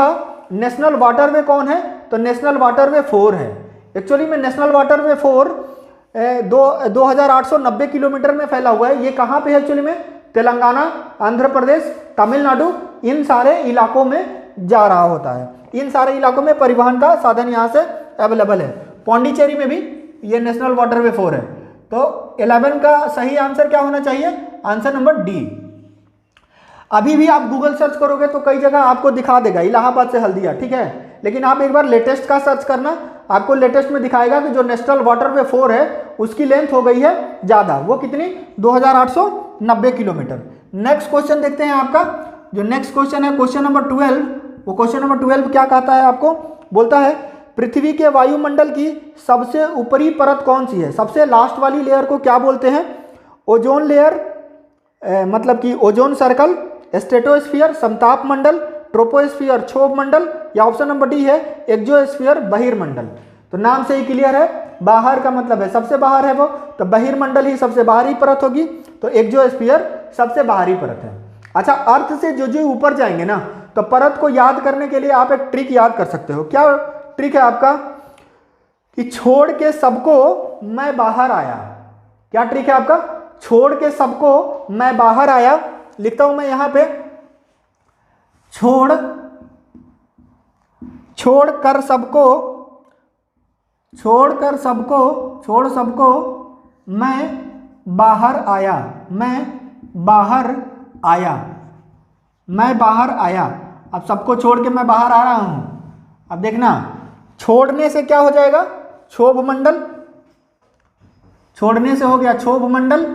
नेशनल वाटरवे कौन है, तो नेशनल वाटरवे 4 है। एक्चुअली में नेशनल वाटरवे 4 2890 किलोमीटर में फैला हुआ है। ये कहाँ पे है एक्चुअली में, तेलंगाना, आंध्र प्रदेश, तमिलनाडु, इन सारे इलाकों में जा रहा होता है। इन सारे इलाकों में परिवहन का साधन यहाँ से अवेलेबल है। पौंडीचेरी में भी ये नेशनल वाटरवे 4 है। तो 11 का सही आंसर क्या होना चाहिए, आंसर नंबर डी। अभी भी आप गूगल सर्च करोगे तो कई जगह आपको दिखा देगा इलाहाबाद से हल्दिया, ठीक है, लेकिन आप एक बार लेटेस्ट का सर्च करना, आपको लेटेस्ट में दिखाएगा कि जो नेशनल वाटरवे 4 है उसकी लेंथ हो गई है ज़्यादा, वो कितनी, 2890 किलोमीटर। नेक्स्ट क्वेश्चन देखते हैं आपका, जो नेक्स्ट क्वेश्चन है क्वेश्चन नंबर 12। वो क्वेश्चन नंबर 12 क्या कहता है आपको, बोलता है पृथ्वी के वायुमंडल की सबसे ऊपरी परत कौन सी है। सबसे लास्ट वाली लेयर को क्या बोलते हैं, ओजोन लेयर, मतलब कि ओजोन सर्कल, स्ट्रेटोस्फीयर समताप मंडल, ट्रोपोस्फीयर क्षोभ मंडल, या ऑप्शन नंबर डी है एक्सोस्फीयर बहिर्मंडल। तो नाम से ही क्लियर है, बाहर का मतलब है सबसे बाहर है वो, तो बहिर्मंडल ही सबसे बाहरी परत होगी, तो एक्सोस्फीयर सबसे बाहरी परत है। अच्छा, अर्थ से जो जो ऊपर जाएंगे ना, तो परत को याद करने के लिए आप एक ट्रिक याद कर सकते हो। क्या ट्रिक है आपका, कि छोड़ के सबको मैं बाहर आया। क्या ट्रिक है आपका, छोड़ के सबको मैं बाहर आया। लिखता हूं मैं यहां पे, छोड़ कर सबको, छोड़ सबको मैं बाहर आया, मैं बाहर आया। अब सबको छोड़ के मैं बाहर आ रहा हूं। अब देखना, छोड़ने से क्या हो जाएगा, क्षोभ मंडल, छोड़ने से हो गया क्षोभ मंडल।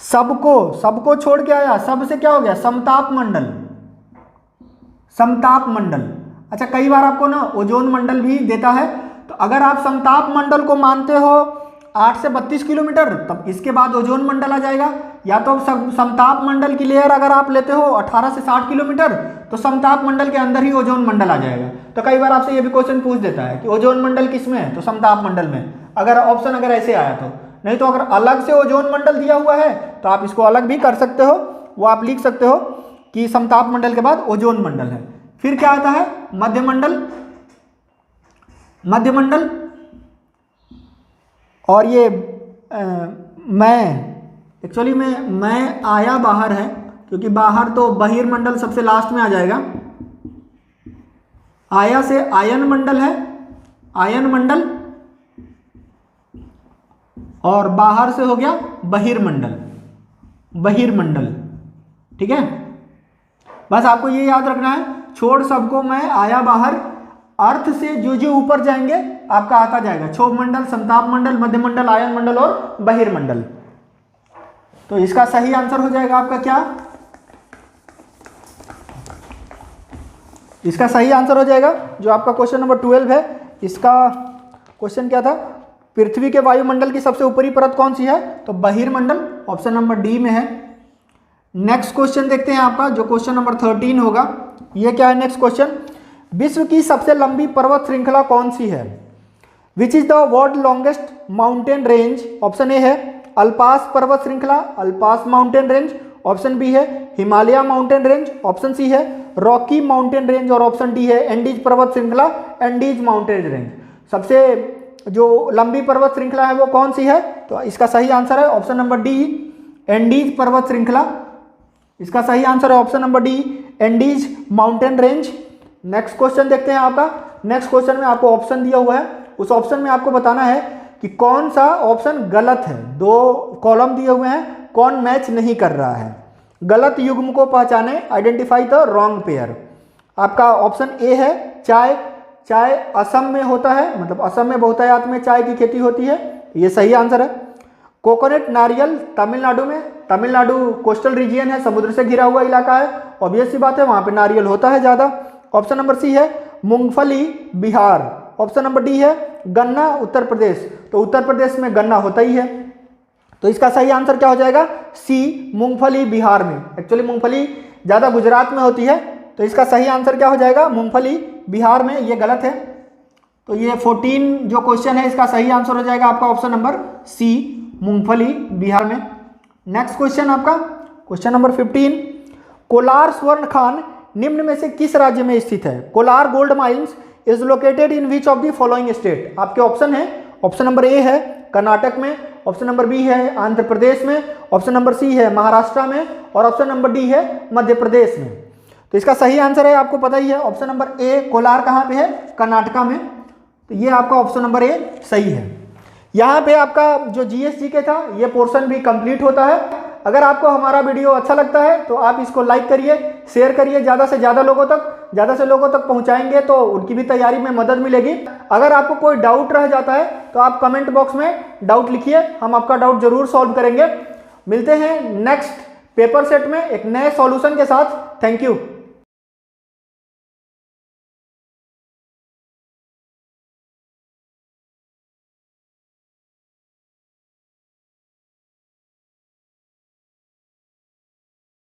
सबको छोड़ के आया, सब से क्या हो गया, समताप मंडल। अच्छा, कई बार आपको ना ओजोन मंडल भी देता है, तो अगर आप समताप मंडल को मानते हो 8 से 32 किलोमीटर, तब इसके बाद ओजोन मंडल आ जाएगा। या तो समताप मंडल की लेयर अगर आप लेते हो 18 से 60 किलोमीटर, तो समताप मंडल के अंदर ही ओजोन मंडल आ जाएगा। तो कई बार आपसे ये भी क्वेश्चन पूछ देता है कि ओजोन मंडल किस में है, तो समताप मंडल में, अगर ऑप्शन अगर ऐसे आया तो। नहीं तो अगर अलग से ओजोन मंडल दिया हुआ है तो आप इसको अलग भी कर सकते हो, वो आप लिख सकते हो कि समताप मंडल के बाद ओजोन मंडल है। फिर क्या आता है, मध्यमंडल, और ये एक्चुअली में मैं आया बाहर है, क्योंकि बाहर तो बहिर्मंडल सबसे लास्ट में आ जाएगा। आया से आयन मंडल है, आयन मंडल, और बाहर से हो गया बहिर्मंडल। ठीक है, बस आपको ये याद रखना है, छोड़ सबको मैं आया बाहर, अर्थ से जो जो ऊपर जाएंगे आपका आता जाएगा, क्षोभ मंडल, समताप मंडल, मध्यमंडल, आयन मंडल और बहिर्मंडल। तो इसका सही आंसर हो जाएगा आपका क्या, इसका सही आंसर हो जाएगा जो आपका क्वेश्चन नंबर 12 है। इसका क्वेश्चन क्या था, पृथ्वी के वायुमंडल की सबसे ऊपरी परत कौन सी है, तो बहिर्मंडल, ऑप्शन नंबर डी में है। नेक्स्ट क्वेश्चन देखते हैं आपका, जो क्वेश्चन नंबर 13 होगा। ये क्या है नेक्स्ट क्वेश्चन, विश्व की सबसे लंबी पर्वत श्रृंखला कौन सी है, which is the world longest mountain range. Option A है अल्पास पर्वत श्रृंखला, Alps mountain range, option B है Himalaya mountain range, option C है रॉकी माउंटेन रेंज, और ऑप्शन डी है एंडीज पर्वत श्रृंखला, एंडीज माउंटेन रेंज। सबसे जो लंबी पर्वत श्रृंखला है वो कौन सी है, तो इसका सही आंसर है ऑप्शन नंबर डी, एंडीज पर्वत श्रृंखला। इसका सही आंसर है option number D, Andes mountain range. Next question देखते हैं आपका। नेक्स्ट क्वेश्चन में आपको ऑप्शन दिया हुआ है, उस ऑप्शन में आपको बताना है कि कौन सा ऑप्शन गलत है। 2 कॉलम दिए हुए हैं, कौन मैच नहीं कर रहा है। गलत युग्म को पहचाने, आइडेंटिफाई द रॉन्ग पेयर। आपका ऑप्शन ए है चाय, चाय असम में होता है, मतलब असम में बहुतायत में चाय की खेती होती है, ये सही आंसर है। कोकोनट नारियल तमिलनाडु में, तमिलनाडु कोस्टल रीजियन है, समुद्र से घिरा हुआ इलाका है, ऑब्वियस सी बात है वहाँ पे नारियल होता है ज़्यादा। ऑप्शन नंबर सी है मूंगफली बिहार। ऑप्शन नंबर डी है गन्ना उत्तर प्रदेश, तो उत्तर प्रदेश में गन्ना होता ही है, तो इसका सही आंसर क्या हो जाएगा, सी मूंगफली बिहार में। एक्चुअली मूंगफली ज़्यादा गुजरात में होती है, तो इसका सही आंसर क्या हो जाएगा, मूंगफली बिहार में, ये गलत है। तो ये 14 जो क्वेश्चन है इसका सही आंसर हो जाएगा आपका ऑप्शन नंबर सी मूंगफली बिहार में। नेक्स्ट क्वेश्चन आपका क्वेश्चन नंबर 15, कोलार स्वर्ण खान निम्न में से किस राज्य में स्थित है। Kolar gold mines is located in which of the following state. आपके ऑप्शन है, ऑप्शन नंबर ए है कर्नाटक में, ऑप्शन नंबर बी है आंध्र प्रदेश में, ऑप्शन नंबर सी है महाराष्ट्र में, और ऑप्शन नंबर डी है मध्य प्रदेश में। तो इसका सही आंसर है आपको पता ही है, ऑप्शन नंबर ए कोलार कहाँ पे है, कर्नाटका में, तो ये आपका ऑप्शन नंबर ए सही है। यहाँ पे आपका जो जीएसटी के था ये पोर्शन भी कंप्लीट होता है। अगर आपको हमारा वीडियो अच्छा लगता है तो आप इसको लाइक करिए, शेयर करिए ज़्यादा से ज़्यादा लोगों तक पहुँचाएंगे तो उनकी भी तैयारी में मदद मिलेगी। अगर आपको कोई डाउट रह जाता है तो आप कमेंट बॉक्स में डाउट लिखिए, हम आपका डाउट जरूर सॉल्व करेंगे। मिलते हैं नेक्स्ट पेपर सेट में एक नए सॉल्यूशन के साथ। Thank you.